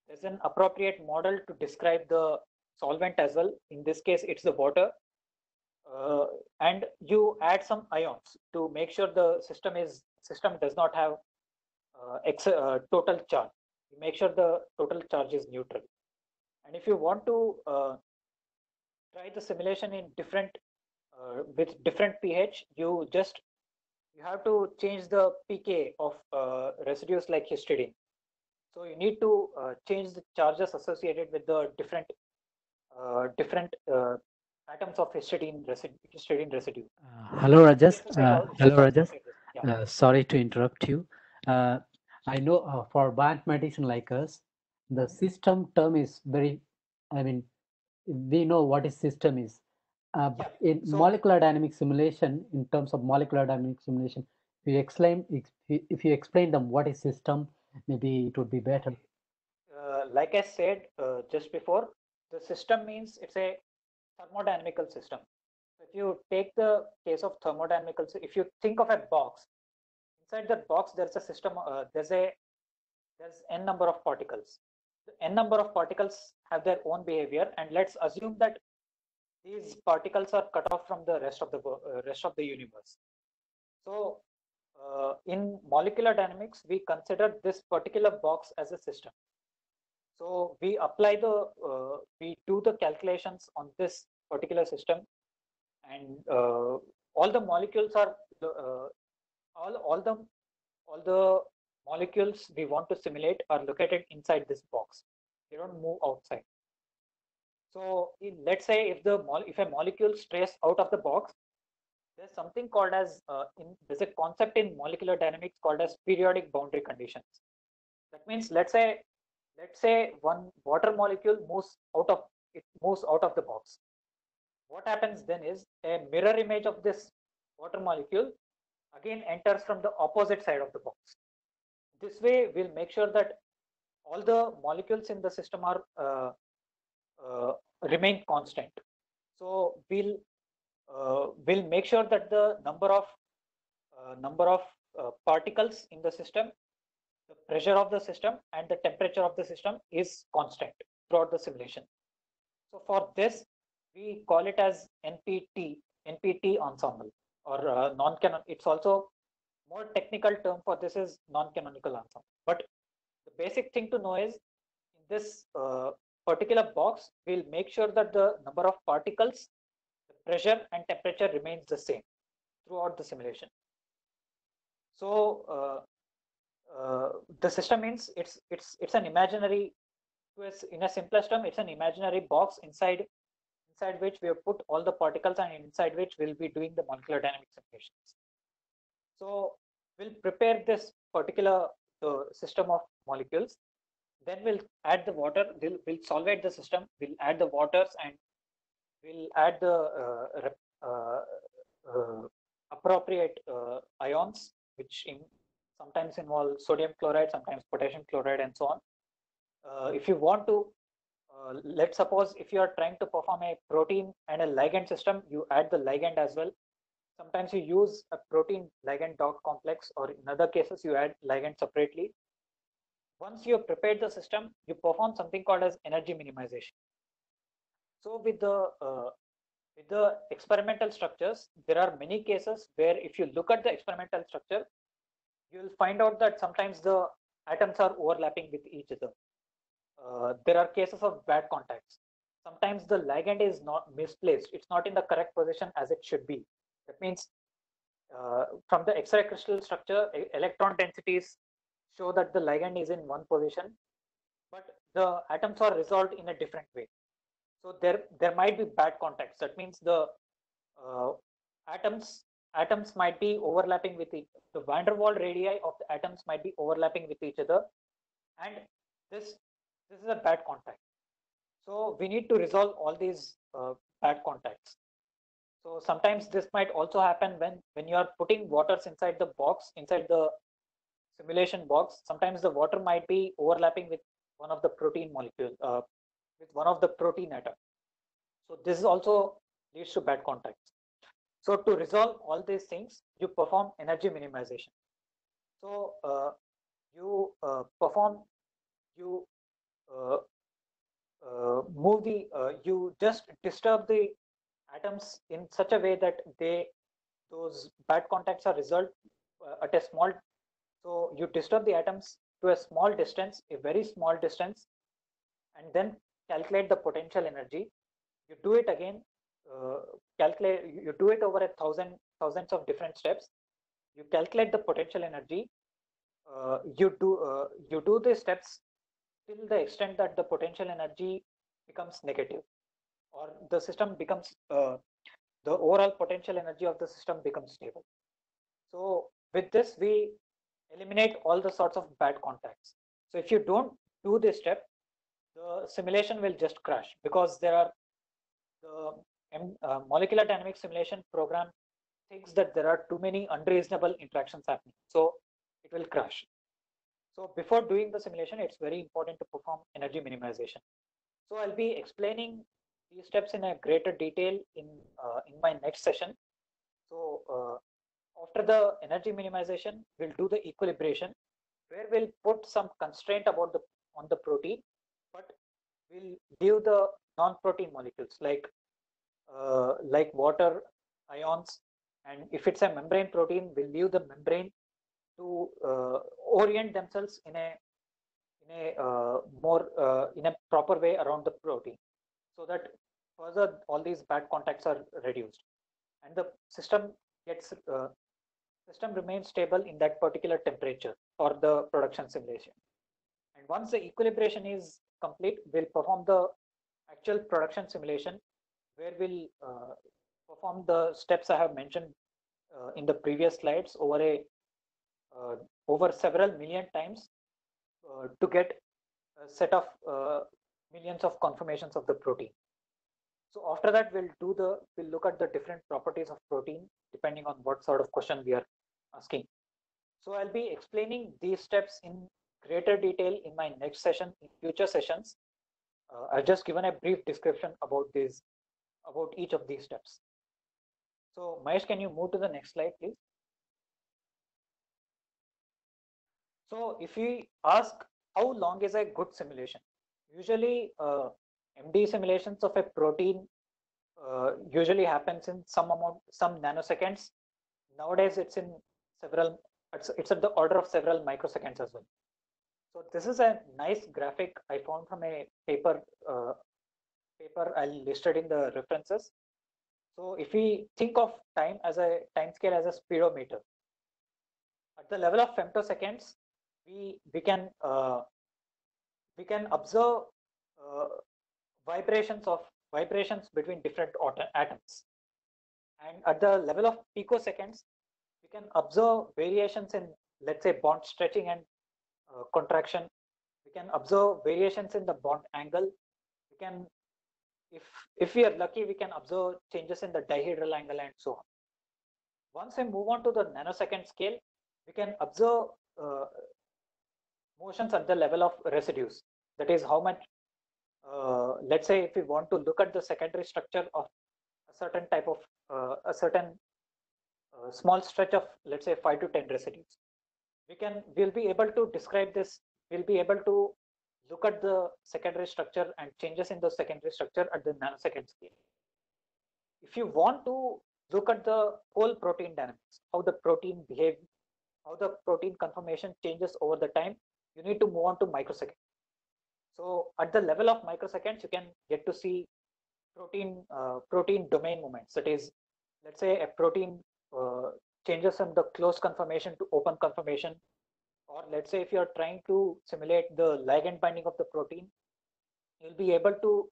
there's an appropriate model to describe the solvent as well. In this case, it's the water. And you add some ions to make sure the system does not have total charge. You make sure the total charge is neutral. And if you want to try the simulation in different with different pH, you have to change the pK of residues like histidine. So you need to change the charges associated with the different atoms of histidine residue.
Hello, Rajas.
Cases I
Hello,
just talked
Rajas.
about it. Yeah.
Sorry to interrupt you. I know for bioinformatician like us, the system term is very, I mean, we know what is system is.
Yeah.
But in
So
molecular dynamic simulation, in terms of molecular dynamic simulation, if you explain them what is system, maybe it would be better.
like I said just before, the system means it's a thermodynamical system. If you take the case of thermodynamical, if you think of a box, inside that box there's a system. There's n number of particles. The n number of particles have their own behavior, and let's assume that these particles are cut off from the rest of the universe. So in molecular dynamics, we consider this particular box as a system. So we we do the calculations on this particular system, and all the molecules are all the all the molecules we want to simulate are located inside this box. They don't move outside. So let's say if a molecule strays out of the box, there's something called as there's a concept in molecular dynamics called as periodic boundary conditions. That means let's say one water molecule moves out of the box. What happens then is a mirror image of this water molecule again enters from the opposite side of the box. This way we'll make sure that all the molecules in the system are remain constant. So we'll make sure that the number of particles in the system, the pressure of the system, and the temperature of the system is constant throughout the simulation. So for this, we call it as NPT ensemble, or non-canon. It's also more technical term for this is non-canonical ensemble. But the basic thing to know is in this particular box, we'll make sure that the number of particles, the pressure and temperature remains the same throughout the simulation. So the system means it's an imaginary, in a simplest term, it's an imaginary box inside which we have put all the particles and inside which we'll be doing the molecular dynamics simulations. So we'll prepare this particular system of molecules. Then we'll add the water. We'll solvate the system. We'll add the waters and we'll add the appropriate ions, which sometimes involve sodium chloride, sometimes potassium chloride, and so on. If you want to, let's suppose if you are trying to perform a protein and a ligand system, you add the ligand as well. Sometimes you use a protein ligand dot complex, or in other cases you add ligand separately. Once you have prepared the system, you perform something called as energy minimization. So with the experimental structures, there are many cases where if you look at the experimental structure, you will find out that sometimes the atoms are overlapping with each other. There are cases of bad contacts. Sometimes the ligand is not misplaced. It's not in the correct position as it should be. That means from the X-ray crystal structure, electron densities show that the ligand is in one position, but the atoms are resolved in a different way. So there might be bad contacts. That means the atoms might be overlapping with the van der Waals radii of the atoms might be overlapping with each other, and this is a bad contact. So we need to resolve all these bad contacts. So sometimes this might also happen when you are putting waters inside the box, inside the simulation box. Sometimes the water might be overlapping with one of the protein molecule, with one of the protein atom. So this is also leads to bad contacts. So to resolve all these things, you perform energy minimization. So you just disturb the atoms in such a way that those bad contacts are resolved at a small. So you disturb the atoms to a small distance, a very small distance, and then calculate the potential energy. You do it again. You do it over thousands of different steps. You calculate the potential energy. You do the steps till the extent that the potential energy becomes negative, or the system becomes the overall potential energy of the system becomes stable. So with this, we eliminate all the sorts of bad contacts. So if you don't do this step, the simulation will just crash, because there are the molecular dynamics simulation program thinks that there are too many unreasonable interactions happening, so it will crash. So before doing the simulation, it's very important to perform energy minimization. So I'll be explaining these steps in a greater detail in my next session. So after the energy minimization, we'll do the equilibration, where we'll put some constraint on the protein, but we'll leave the non-protein molecules like water, ions, and if it's a membrane protein, we'll leave the membrane to orient themselves in in a proper way around the protein, so that further all these bad contacts are reduced, and the system remains stable in that particular temperature for the production simulation. And once the equilibration is complete, we'll perform the actual production simulation, where we'll perform the steps I have mentioned in the previous slides over several million times to get a set of millions of conformations of the protein. So after that, we'll look at the different properties of protein depending on what sort of question we are asking. So I'll be explaining these steps in greater detail in my next session, in future sessions. I've just given a brief description about each of these steps. So Mahesh, can you move to the next slide, please? So if we ask how long is a good simulation, usually MD simulations of a protein usually happens in some nanoseconds. Nowadays, it's at the order of several microseconds as well. So this is a nice graphic I found from a paper I listed in the references. So if we think of time scale as a speedometer, at the level of femtoseconds, we can observe vibrations between different atoms, and at the level of picoseconds, we can observe variations in, let's say, bond stretching and contraction. We can observe variations in the bond angle. We can, if we are lucky, we can observe changes in the dihedral angle and so on. Once we move on to the nanosecond scale, we can observe motions at the level of residues. That is how much, let's say, if we want to look at the secondary structure of a certain type of, a certain small stretch of, let's say, 5 to 10 residues, we'll be able to describe this. We'll be able to look at the secondary structure and changes in the secondary structure at the nanosecond scale. If you want to look at the whole protein dynamics, how the protein behaves, how the protein conformation changes over the time, you need to move on to microseconds. So at the level of microseconds, you can get to see protein domain moments. That is, let's say a protein changes from the closed conformation to open conformation, or let's say if you're trying to simulate the ligand binding of the protein, you'll be able to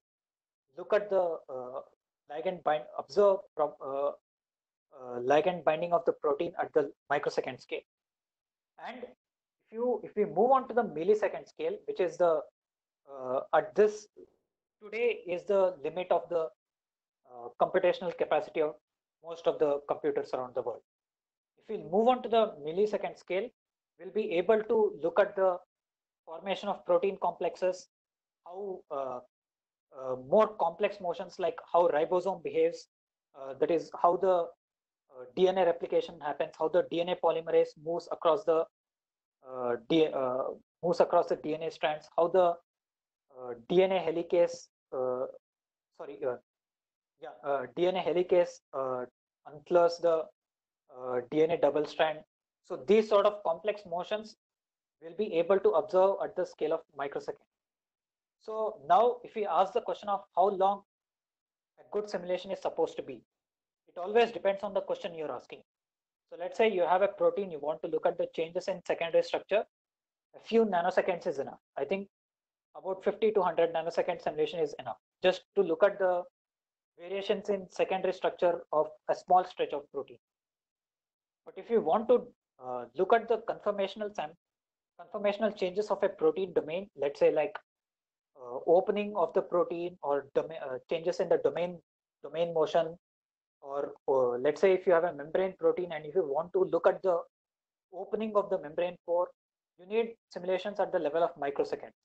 look at the observe ligand binding of the protein at the microsecond scale. And if we move on to the millisecond scale, which is the today is the limit of the computational capacity of most of the computers around the world. If we move on to the millisecond scale, we'll be able to look at the formation of protein complexes, how more complex motions like how ribosome behaves, that is how the DNA replication happens, how the DNA polymerase moves across the DNA strands, how the DNA helicase DNA helicase uncloses the DNA double strand. So these sort of complex motions we'll be able to observe at the scale of microsecond. So now if we ask the question of how long a good simulation is supposed to be, it always depends on the question you're asking. So let's say you have a protein, you want to look at the changes in secondary structure, a few nanoseconds is enough. I think about 50 to 100 nanosecond simulation is enough just to look at the variations in secondary structure of a small stretch of protein. But if you want to look at the conformational changes of a protein domain, let's say like opening of the protein or changes in the domain motion, or let's say if you have a membrane protein and if you want to look at the opening of the membrane pore, you need simulations at the level of microseconds.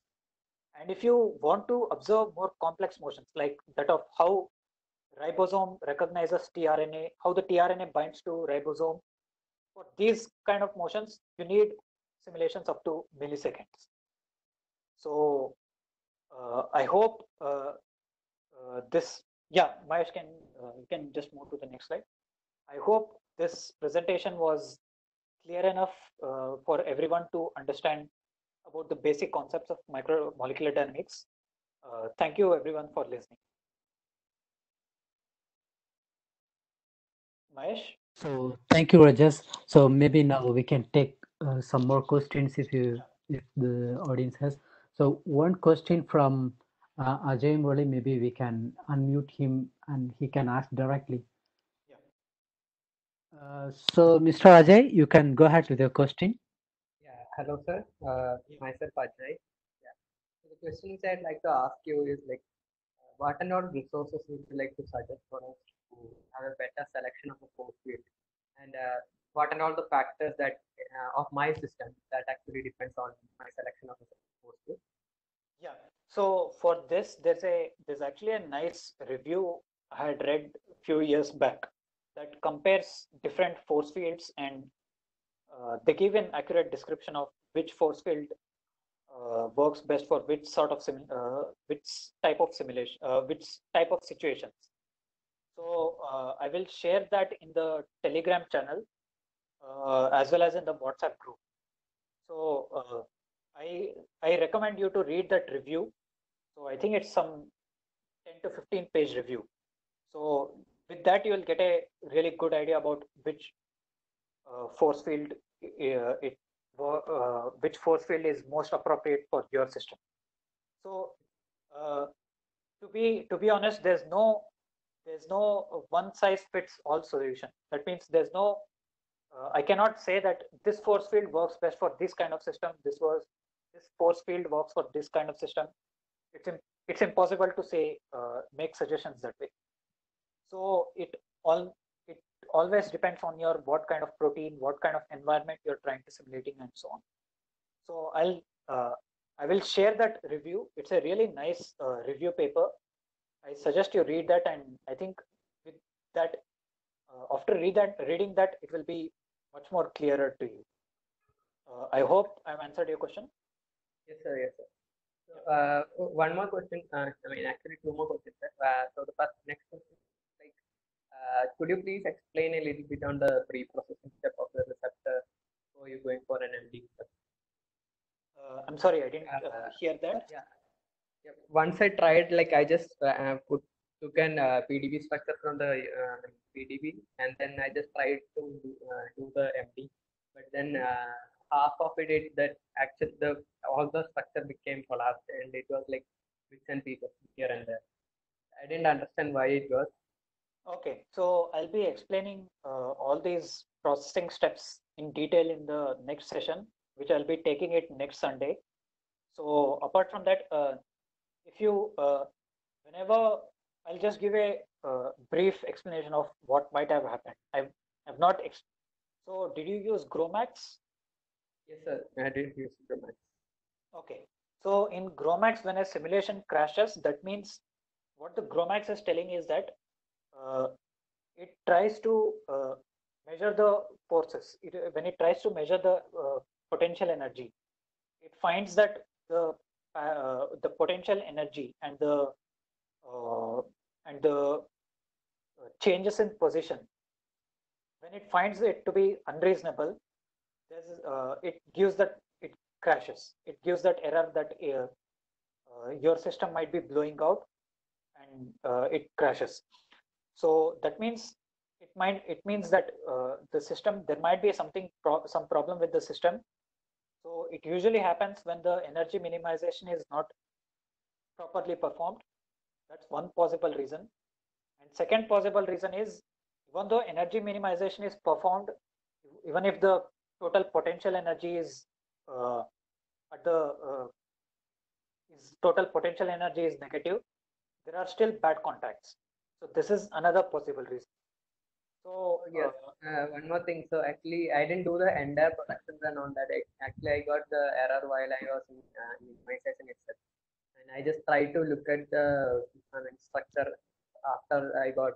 And if you want to observe more complex motions like that of how ribosome recognizes tRNA, how the tRNA binds to ribosome, for these kind of motions, you need simulations up to milliseconds. So I hope this, Mahesh, you can just move to the next slide. I hope this presentation was clear enough for everyone to understand about the basic concepts of micromolecular dynamics. Thank you everyone for listening. Mahesh?
So thank you, Rajas. So maybe now we can take some more questions if the audience has. So one question from Ajay Murali, maybe we can unmute him and he can ask directly.
Yeah.
So Mr. Ajay, you can go ahead with your question.
Yeah, hello sir.
Yeah.
Myself Ajay. Yeah. So the questions I'd like to ask you is like, what and all resources would you like to suggest for us to have a better selection of a force field, and what and all the factors that of my system that actually depends on my selection of a force field?
Yeah. So for this, there's actually a nice review I had read a few years back that compares different force fields, and they give an accurate description of which force field works best for which type of simulation, which type of situations. So I will share that in the Telegram channel as well as in the WhatsApp group. So I recommend you to read that review. So I think it's some 10 to 15 page review. So with that, you will get a really good idea about which force field which force field is most appropriate for your system. So uh, to be honest, there's no one size fits all solution. That means there's no I cannot say that this force field works best for this kind of system. This force field works for this kind of system. It's impossible to say make suggestions that way. So it always depends on your what kind of protein, what kind of environment you're trying to simulating, and so on. So I will share that review. It's a really nice review paper. I suggest you read that, and I think with that, after reading that, it will be much more clearer to you. I hope I've answered your question.
Yes sir. Yes sir. So one more question. I mean, actually two more questions, sir. So the first next question, like, could you please explain a little bit on the pre-processing step of the receptor before you going for an MD?
I'm sorry, I didn't hear that.
Yeah. Yep. Once I tried, like I just took an PDB structure from the PDB, and then I just tried to do the MD, but then half of it that actually the all the structure became collapsed, and it was like bits and pieces here and there. I didn't understand why it was.
Okay, so I'll be explaining all these processing steps in detail in the next session, which I'll be taking it next Sunday. So apart from that, if you whenever I'll just give a brief explanation of what might have happened. I've not so did you use GROMACS?
Yes, sir. I didn't use Superman.
Okay, so in GROMACS, when a simulation crashes, that means what the GROMACS is telling is that uh, it tries to measure the forces. When it tries to measure the potential energy, it finds that the potential energy uh, and the changes in position, when it finds it to be unreasonable, it gives that it crashes. It gives that error that your system might be blowing out, and it crashes. So that means it means that the system, there might be some problem with the system. So it usually happens when the energy minimization is not properly performed. That's one possible reason. And second possible reason is, even though energy minimization is performed, even if the total potential energy is at the is total potential energy is negative, there are still bad contacts. So this is another possible reason. So
Yes. One more thing. So actually, I didn't do the entire production run on that. Actually, I got the error while I was in my session itself, and I just tried to look at the structure after I got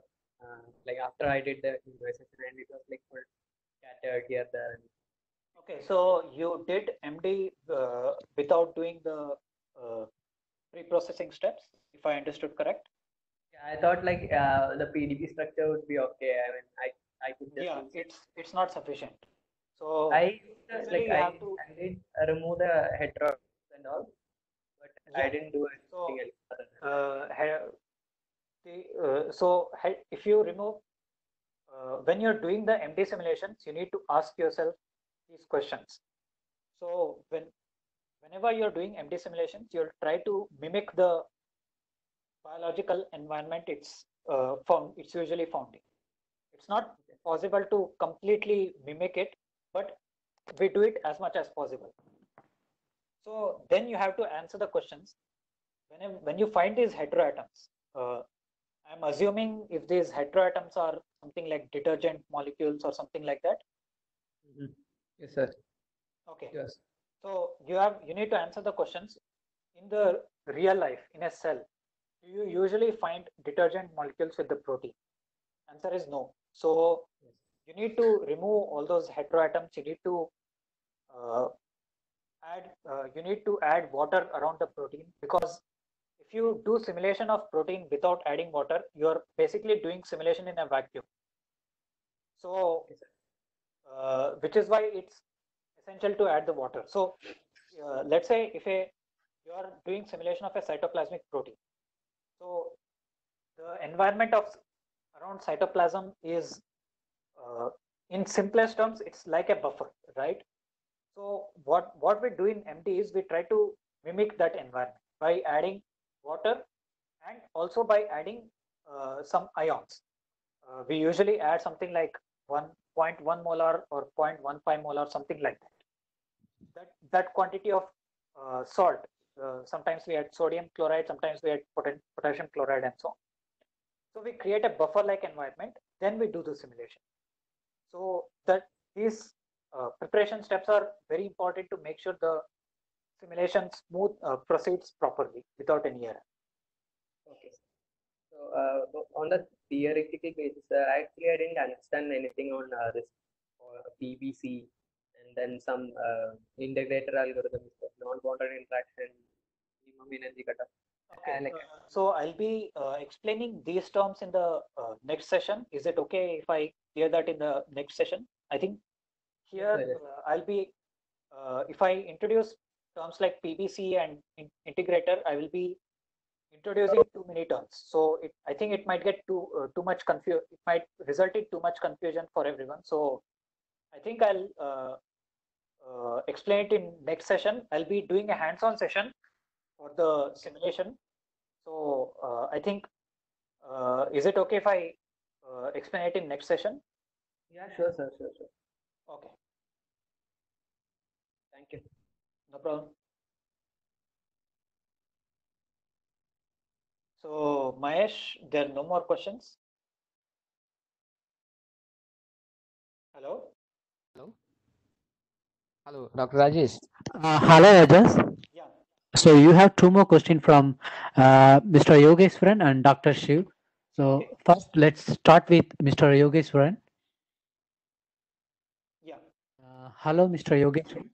like after I did the in my session, and it was like full scattered here there.
okay, so you did MD without doing the pre-processing steps, if I understood correct.
Yeah, I thought like the PDB structure would be okay. I mean, I could just
Yeah,
use it.
it's not sufficient. So
I
usually you have to
I did remove the hetero and all, but I
yeah.
didn't do
So
anything else other than that.
if you remove when you're doing the MD simulations, you need to ask yourself these questions. So whenever you're doing MD simulations, you'll try to mimic the biological environment it's usually found in. It's not possible to completely mimic it, but we do it as much as possible. So then you have to answer the questions. When you find these heteroatoms, I'm assuming if these heteroatoms are something like detergent molecules or something like that.
Mhm. Yes, sir.
Okay.
Yes.
So you need to answer the questions. In the real life, in a cell, do you usually find detergent molecules with the protein? Answer is no. So you need to remove all those heteroatoms. Uh, you need to add water around the protein, because if you do simulation of protein without adding water, you're basically doing simulation in a vacuum. So which is why it's essential to add the water. So let's say if you are doing simulation of a cytoplasmic protein, so the environment of around cytoplasm is in simplest terms, it's like a buffer, right? So what we do in MD is we try to mimic that environment by adding water and also by adding some ions. We usually add something like 1.1 molar or 0.15 molar, something like that. That quantity of salt. Sometimes we add sodium chloride, sometimes we add potassium chloride, and so on. So we create a buffer-like environment. Then we do the simulation. So that these preparation steps are very important to make sure the simulation proceeds properly without any error.
Okay. So on the theoretical basis, actually I didn't understand anything on this or PBC, and then some integrator algorithms, non-bounded interaction, minimum energy cutoff.
Okay. So I'll be explaining these terms in the next session. Is it okay if I clear that in the next session? I think here
Yes.
I'll be if I introduce terms like PBC and integrator, I will be introducing too many terms. So I think it might get too much confused. It might result in too much confusion for everyone. So I think I'll explain it in next session. I'll be doing a hands-on session for the simulation. So I think is it okay if I explain it in next session?
Yeah, sure, sir. Sure.
Okay,
Thank you.
no problem. So Mahesh, there are no more questions. Hello.
Hello. Hello, Dr. Rajesh.
Hello, Rajas.
Yeah.
So you have two more questions from Mr. Yogeshwaran and Dr. Shiv. So
Okay.
first, let's start with Mr. Yogeshwaran.
Yeah.
Hello, Mr. Yogeshwaran.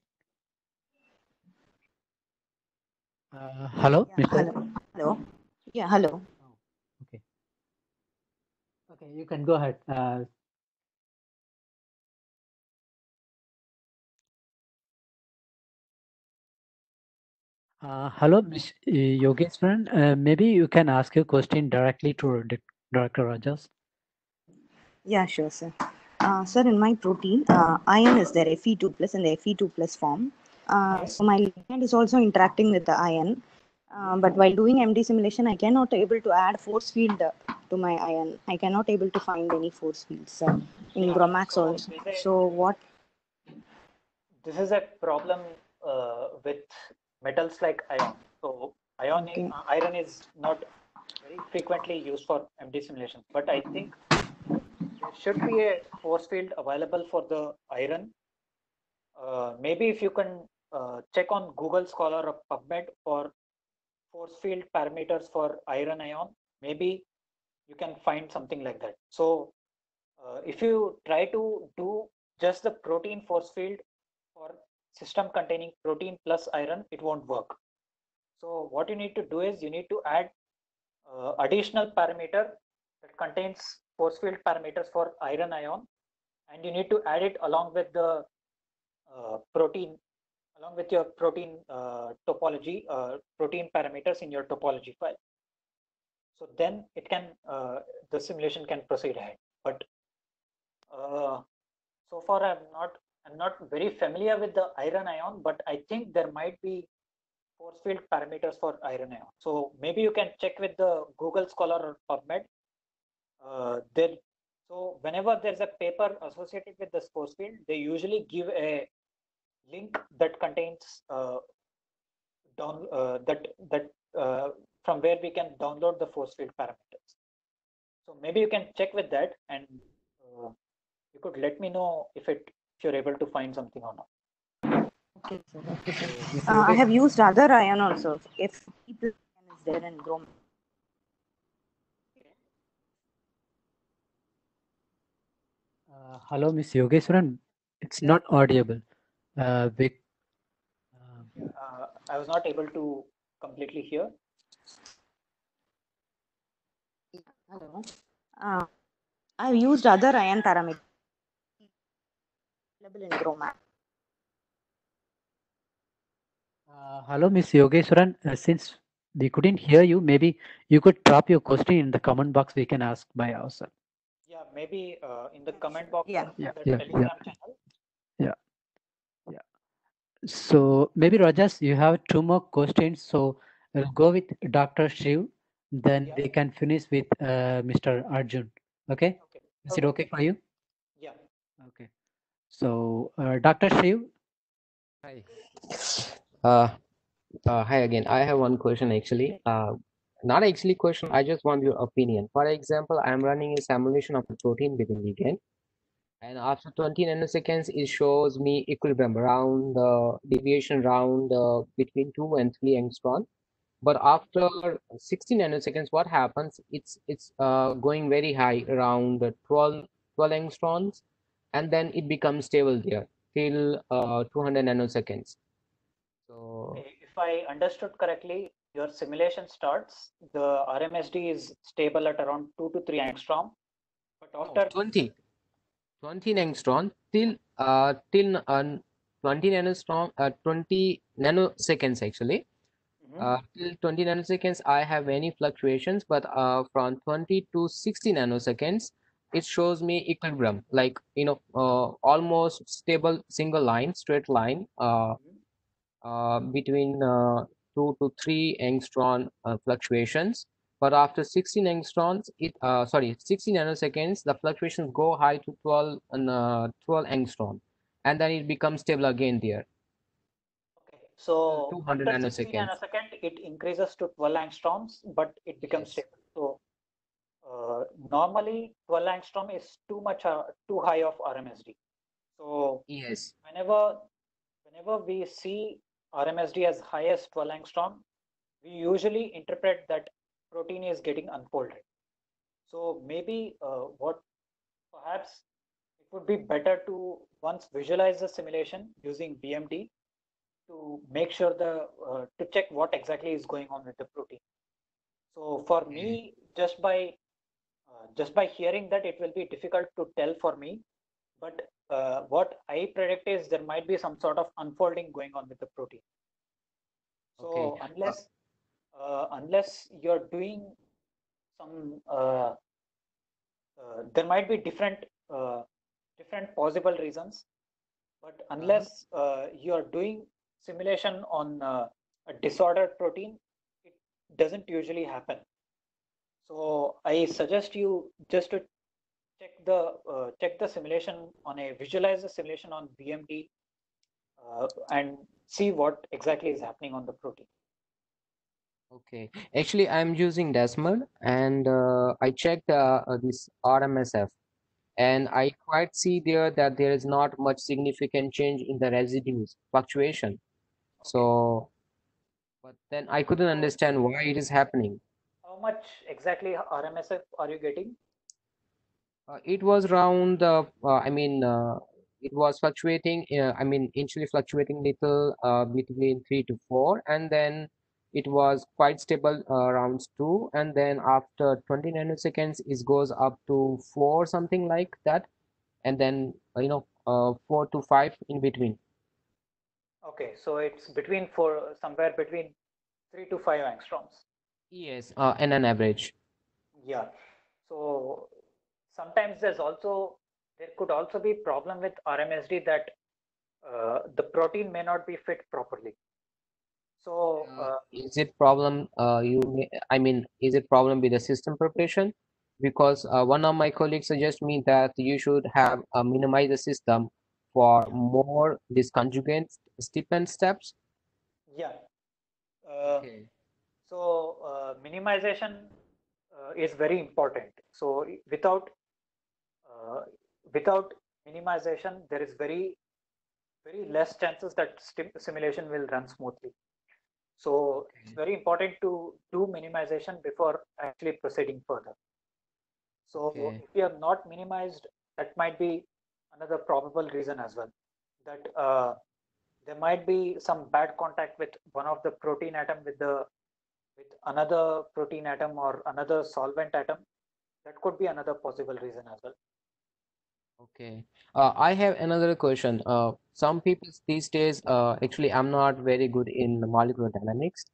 Hello,
Yeah,
Mr.
hello. Hello. Yeah, hello.
Okay. Okay, you can go ahead. Hello, Ms. Yogeshwaran. Maybe you can ask your question directly to Dr. Rajas.
Yeah, sure, sir. Sir, in my protein, iron is there, Fe2 plus in the Fe2 plus form. So my ligand is also interacting with the iron. But while doing MD simulation, I cannot able to add force field to my iron. I cannot able to find any force fields in
Yeah,
Gromax
so
also. So what?
This is a problem with metals like iron. So
Okay.
iron is not very frequently used for MD simulations, but I think there should be a force field available for the iron. Maybe if you can check on Google Scholar or PubMed for force field parameters for iron ion, maybe you can find something like that. So if you try to do just the protein force field for system containing protein plus iron, it won't work. So what you need to do is you need to add additional parameter that contains force field parameters for iron ion, and you need to add it along with the protein along with your protein topology, protein parameters in your topology file. So then it can the simulation can proceed ahead. But so far I'm not very familiar with the iron ion, but I think there might be force field parameters for iron ion. So maybe you can check with the Google Scholar or PubMed. So whenever there's a paper associated with this force field, they usually give a link that contains from where we can download the force field parameters. So maybe you can check with that, and you could let me know if you're able to find something or not.
Okay, sir. Okay, sir. I have used other ion also. If people is there in Chrome.
Hello, Miss Yogeshwaran. It's not audible.
I was not able to completely hear.
Hello. I've used other ion parameters available in Chrome.
Hello, Miss Yogeshwaran. Since we couldn't hear you, maybe you could drop your question in the comment box. We can ask by ourselves.
Yeah, maybe in the comment box
Yeah.
of the
Yeah.
Telegram channel.
So maybe Rajas, you have two more questions. So we'll go with Dr. Shiv, then
Yeah.
we can finish with Mr. Arjun. Okay?
Okay.
Is it okay for you?
Yeah.
Okay. So Dr. Shiv.
Hi. Hi again. I have one question actually. Not actually question. I just want your opinion. For example, I'm running a simulation of a protein within ligand, and after 20 nanoseconds, it shows me equilibrium around deviation around between 2 and 3 angstrom. But after 60 nanoseconds, what happens? It's going very high around 12 angstroms, and then it becomes stable there till 200 nanoseconds. So
If I understood correctly, your simulation starts, the RMSD is stable at around 2 to 3 angstrom, but after
20 angstrom till 20 nanostrom 20 nanoseconds actually. Till 20 nanoseconds, I have any fluctuations, but from 20 to 60 nanoseconds, it shows me equilibrium, like almost stable single line, straight line, between 2 to 3 angstrom fluctuations. But after 16 angstroms, 60 nanoseconds, the fluctuations go high to 12 and 12 angstrom, and then it becomes stable again there.
So
200
after 60
nanoseconds.
nanosecond, it increases to 12 angstroms, but it becomes
Yes.
stable. So normally 12 angstrom is too high of RMSD. So
Yes.
whenever we see RMSD as high as 12 angstrom, we usually interpret that protein is getting unfolded. So maybe perhaps it would be better to once visualize the simulation using BMD to make sure to check what exactly is going on with the protein. So for me, just by hearing that, it will be difficult to tell for me. But what I predict is there might be some sort of unfolding going on with the protein. So
Okay.
unless you're doing some, there might be different possible reasons. But unless you're doing simulation on a disordered protein, it doesn't usually happen. So I suggest you just to check the simulation visualize the simulation on BMD and see what exactly is happening on the protein.
Okay, actually, I'm using Desmod, and I checked this RMSF, and I quite see there that there is not much significant change in the residues fluctuation. So, but then I couldn't understand why it is happening.
How much exactly RMSF are you getting?
It was around, it was fluctuating, initially fluctuating little between 3 to 4, and then it was quite stable around 2, and then after 20 nanoseconds, it goes up to 4, something like that, and then, 4 to 5 in between.
Okay, so it's between somewhere between 3 to 5 angstroms.
Yes, and an average.
Yeah. So sometimes there could also be problem with RMSD that the protein may not be fit properly. So
Is it problem I mean, is it problem with the system preparation? Because one of my colleagues suggest me that you should have minimize the system for more disconjugate stipend steps.
yeah.
Okay.
So minimization is very important. So uh, without minimization, there is very less chances that simulation will run smoothly. So it's
Okay.
very important to do minimization before actually proceeding further. So
Okay.
if you have not minimized, that might be another probable reason as well. That there might be some bad contact with one of the protein atom with another protein atom or another solvent atom. That could be another possible reason as well.
Okay. I have another question. Some people these days, actually, I'm not very good in molecular dynamics.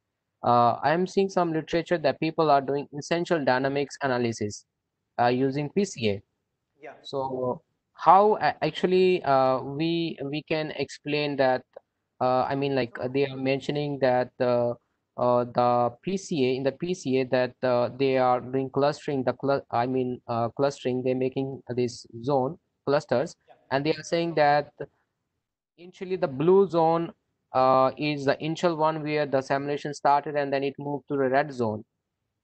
I'm seeing some literature that people are doing essential dynamics analysis using PCA.
Yeah.
So how actually we can explain that? I mean, like they are mentioning that the PCA in the PCA that they are doing clustering clustering. They're making this zone clusters,
Yeah.
and they are saying that initially the blue zone is the initial one where the simulation started, and then it moved to the red zone.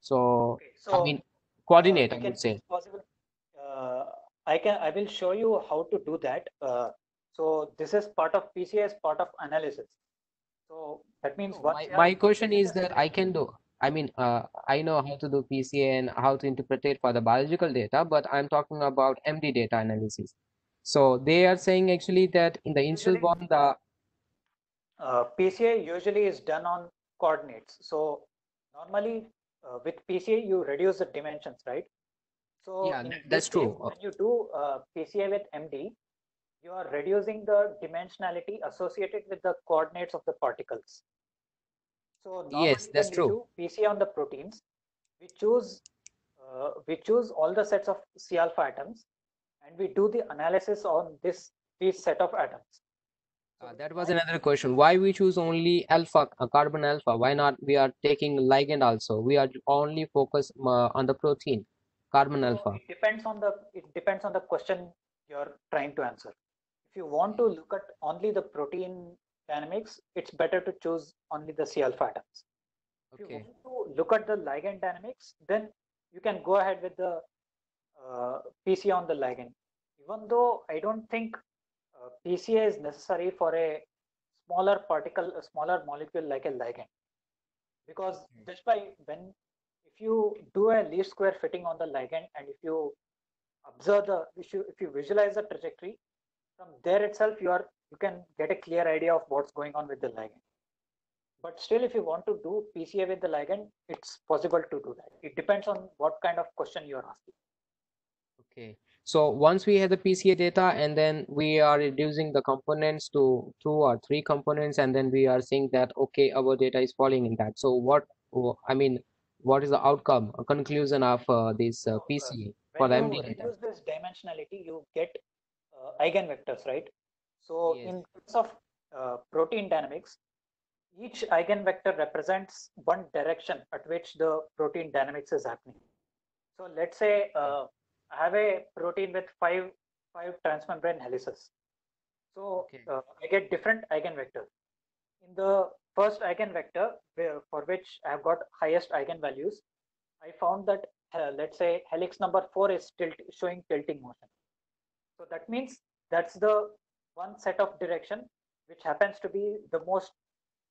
So
Okay.
I
So
mean, coordinate,
we
I
can,
would say.
it's possible. Uh, I will show you how to do that. So this is part of PCA as part of analysis. So that means
No,
once
my
you have
my question
completed
is
the
that I
simulation,
can do. I mean, I know how to do PCA and how to interpret it for the biological data, but I'm talking about MD data analysis. So they are saying actually that in the initial
usually
one, the
PCA usually is done on coordinates. So normally with PCA you reduce the dimensions, right? So
yeah,
in
that's
this case,
true.
when you do PCA with MD, you are reducing the dimensionality associated with the coordinates of the particles. So
Yes,
normally
that's
when we
true.
do PCA on the proteins, we choose all the sets of C alpha atoms and we do the analysis on this set of atoms. So
That was
now,
another question. Why we choose only alpha, carbon alpha? Why not we are taking ligand also? We are only focused on the protein, carbon
so
alpha.
it depends on the question you're trying to answer. If you want to look at only the protein dynamics, it's better to choose only the C alpha atoms. If you want
Okay.
to look at the ligand dynamics, then you can go ahead with the PCA on the ligand. Even though I don't think PCA is necessary for a smaller molecule like a ligand, because just by when if you do a least square fitting on the ligand and if you observe if you visualize the trajectory from there itself, you can get a clear idea of what's going on with the ligand. But still, if you want to do PCA with the ligand, it's possible to do that. It depends on what kind of question you're asking.
Okay. So once we have the PCA data and then we are reducing the components to 2 or 3 components, and then we are saying that, okay, our data is falling in that. So I mean, what is the outcome, a conclusion of this
So
PCA for
when
the
you
MD data?
reduce this dimensionality, you get eigenvectors, right? So
Yes.
in terms of protein dynamics, each eigenvector represents one direction at which the protein dynamics is happening. So let's say I have a protein with five transmembrane helices. So
Okay.
I get different eigenvectors. In the first eigenvector, for which I have got highest eigenvalues, I found that let's say helix number 4 is showing tilting motion. So that means that's the one set of direction which happens to be the most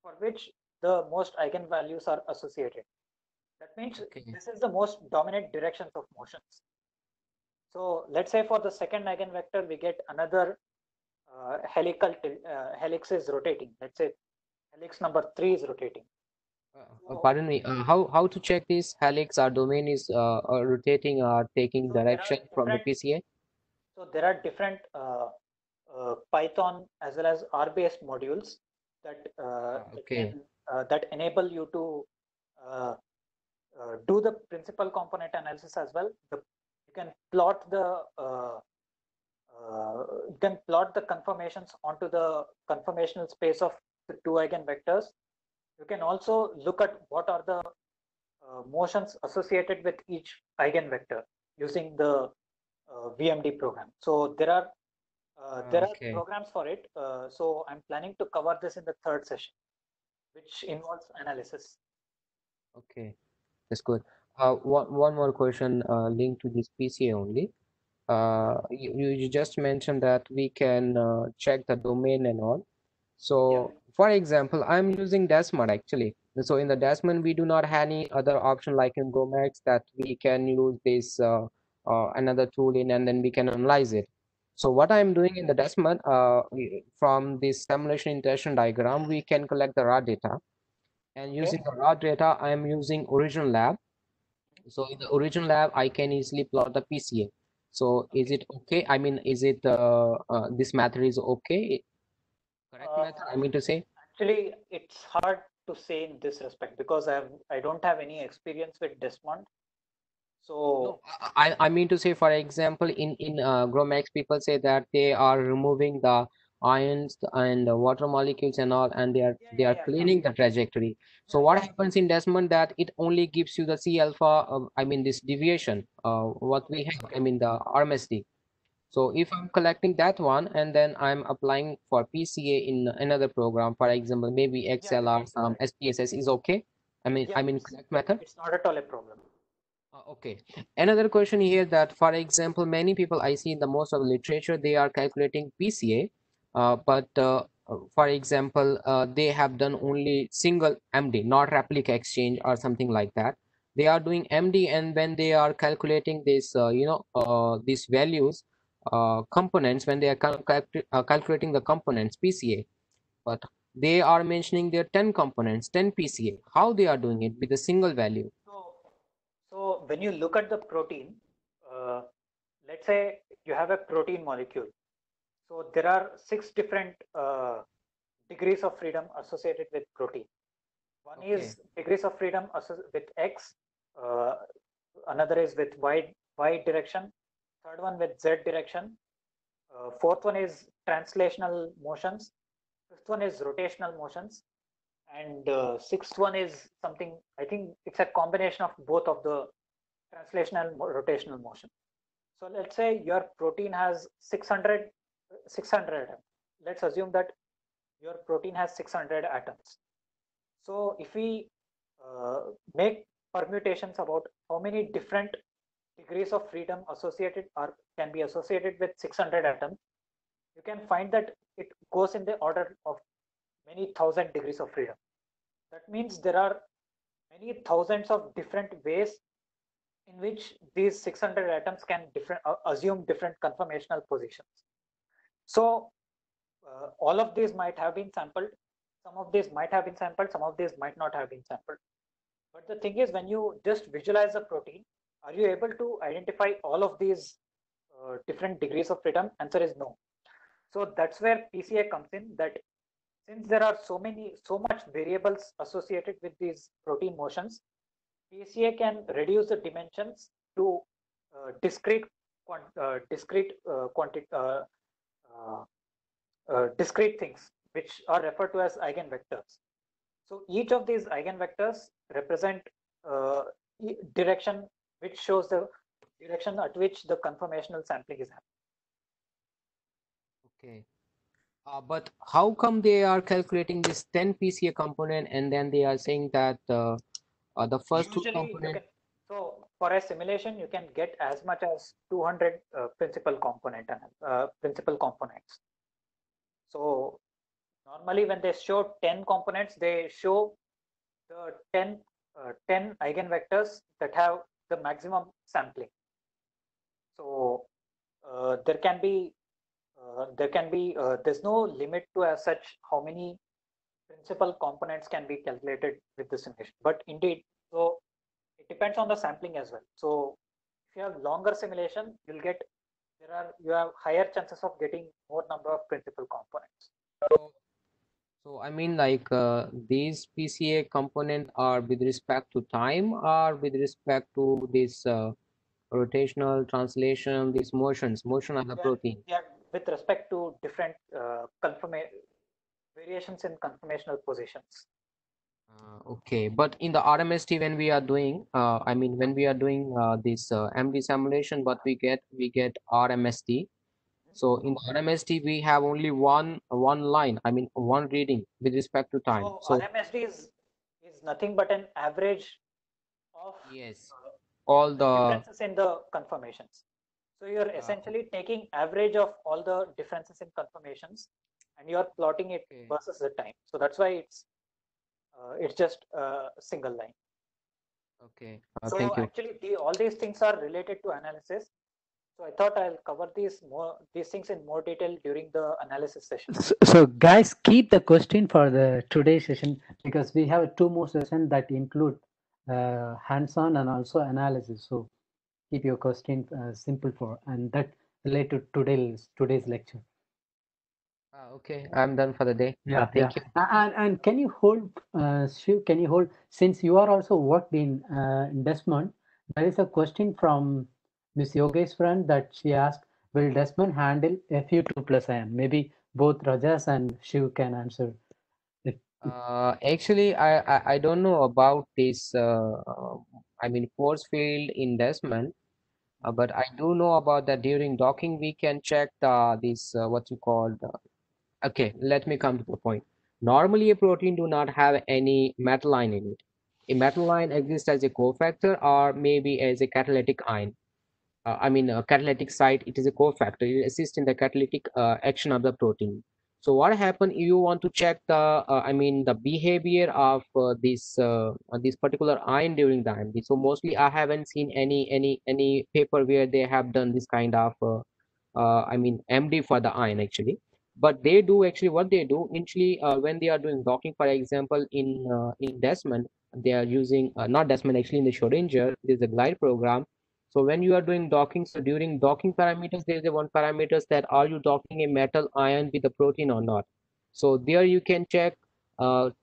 for which the most eigenvalues are associated. That means
Okay.
this is the most dominant directions of motions. So let's say for the second eigenvector, we get another helix is rotating. Let's say helix number 3 is rotating. So
Pardon me. How to check this helix or domain is rotating or taking
so there are
direction from the
different
PCA?
so there are different Python as well as R based modules
Okay.
that enable you to do the principal component analysis as well. You can plot the conformations onto the conformational space of the two eigenvectors. You can also look at what are the motions associated with each eigenvector using the VMD program. So there are
Okay.
programs for it. So I'm planning to cover this in the third session, which involves analysis.
Okay, that's good. One more question linked to this PCA only. You just mentioned that we can check the domain and all. So, for example, I'm using Desmod actually. So in the Desmod, we do not have any other option like in GOMAX that we can use this another tool in and then we can analyze it. So what I'm doing in the Desmod, from this simulation interaction diagram, we can collect the raw data. And using the raw data, I'm using Origin Lab. So in the Origin Lab, I can easily plot the PCA. So is it okay? I mean, is it this method is okay? Correct method, I mean to say?
Actually, it's hard to say in this respect because I don't have any experience with Desmond. So
No, I mean to say, for example, in GROMACS, people say that they are removing the ions and the water molecules and all, and they are cleaning the trajectory. So what happens in Desmond that it only gives you the C alpha, I mean this deviation, what we have, I mean the RMSD. So if I'm collecting that one and then I'm applying for PCA in another program, for example, maybe XLR, some SPSS is okay. I mean correct method.
it's not at all a problem.
Okay. Another question here that, for example, many people I see in the most of the literature, they are calculating PCA, but for example, they have done only single MD, not replica exchange or something like that. They are doing MD, and when they are calculating this, these values, components, when they are calculating the components PCA, but they are mentioning their 10 components, 10 PCA. How they are doing it with a single value?
So when you look at the protein, let's say you have a protein molecule. So there are 6 different degrees of freedom associated with protein. One is degrees of freedom with X, another is with Y direction, third one with Z direction, fourth one is translational motions, fifth one is rotational motions, and sixth one is something, I think it's a combination of both of the translational and rotational motion. So let's say your protein has 600 atoms. Let's assume that your protein has 600 atoms. So if we make permutations about how many different degrees of freedom associated or can be associated with 600 atoms, you can find that it goes in the order of many thousand degrees of freedom. That means there are many thousands of different ways in which these 600 atoms can assume different conformational positions. So all of these might have been sampled. Some of these might have been sampled. Some of these might not have been sampled. But the thing is, when you just visualize the protein, are you able to identify all of these different degrees of freedom? Answer is no. So that's where PCA comes in, that since there are so much variables associated with these protein motions, PCA can reduce the dimensions to discrete things, which are referred to as eigenvectors. So each of these eigenvectors represent direction, which shows the direction at which the conformational sampling is happening.
Okay. But how come they are calculating this 10 PCA component and then they are saying that the first two components?
So for a simulation, you can get as much as 200 principal components. So normally when they show 10 components, they show the 10 eigenvectors that have the maximum sampling. So there can be there's no limit to as such how many principal components can be calculated with the simulation. But indeed, so it depends on the sampling as well. So if you have longer simulation, you have higher chances of getting more number of principal components.
So I mean like these PCA component are with respect to time or with respect to this rotational translation, these motion of the protein.
They are with respect to different variations in conformational positions.
Okay, but in the RMST when we are doing, I mean when we are doing this MD simulation, what we get RMST. So in RMST we have only one line, I mean one reading with respect to time.
So
So
RMSD is nothing but an average of
yes, all the
differences in the conformations. So you're essentially taking average of all the differences in conformations and you're plotting it
okay.
versus the time. So that's why it's just a single line.
Okay,
So
thank you.
actually all these things are related to analysis. So I thought I'll cover these things in more detail during the analysis session.
So guys, keep the question for the today's session because we have two more sessions that include hands-on and also analysis. So keep your question simple for and that related to today's lecture.
Okay, I'm done for the day.
Yeah,
Thank you.
And can you hold, Shiv? Can you hold? Since you are also worked in Desmond, there is a question from Miss Yogeshwaran that she asked: will Desmond handle Fu2 plus ion? Maybe both Rajas and Shiv can answer it.
Actually, I don't know about this. I mean, force field in Desmond, but I do know about that during docking we can check the this what you call. Okay, let me come to the point. Normally, a protein do not have any metal ion in it. A metal ion exists as a cofactor or maybe as a catalytic ion. I mean, catalytic site, it is a cofactor. It assists in the catalytic action of the protein. So what happen if you want to check the, I mean, the behavior of this particular ion during the IMD? So mostly I haven't seen any paper where they have done this kind of, I mean, MD for the ion actually. But they do actually what they do initially when they are doing docking, for example, in Desmond, they are using not Desmond actually in the Schrodinger. There's a glide program. So when you are doing docking, so during docking parameters, there is a one parameters that are you docking a metal ion with a protein or not. So there you can check on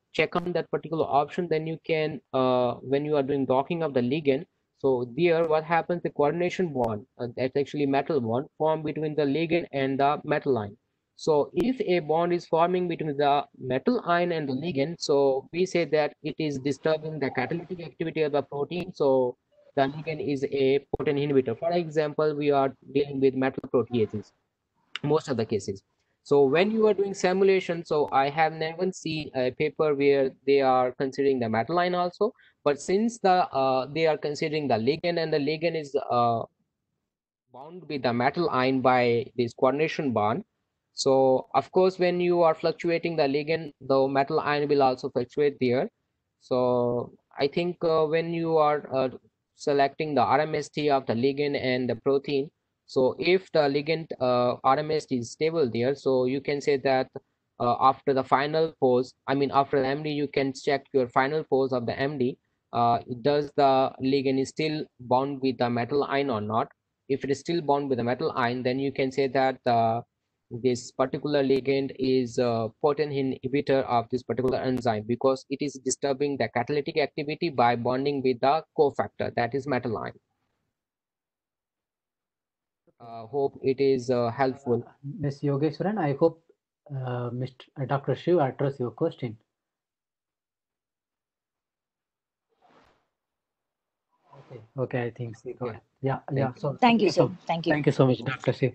that particular option. Then you can when you are doing docking of the ligand. So there, what happens? The coordination bond, that's actually metal bond, formed between the ligand and the metal ion. So if a bond is forming between the metal ion and the ligand, so we say that it is disturbing the catalytic activity of the protein. So the ligand is a potent inhibitor. For example, we are dealing with metal proteases most of the cases. So when you are doing simulation, so I have never seen a paper where they are considering the metal line also, but since they are considering the ligand and the ligand is bound with the metal ion by this coordination bond. So of course, when you are fluctuating the ligand, the metal ion will also fluctuate there. So I think when you are selecting the RMST of the ligand and the protein, so if the ligand RMST is stable there, so you can say that after the final pose, I mean after the MD, you can check your final pose of the MD. Does the ligand is still bound with the metal ion or not? If it is still bound with a metal ion, then you can say that this particular ligand is a potent inhibitor of this particular enzyme because it is disturbing the catalytic activity by bonding with the cofactor, that is metal ion. Hope it is helpful.
Ms. Yogeshwaran, I hope Dr. Shiv addressed your question. Okay, I think so. Yeah.
Thank you, sir. Thank you.
Thank you so much, Dr. Shiv.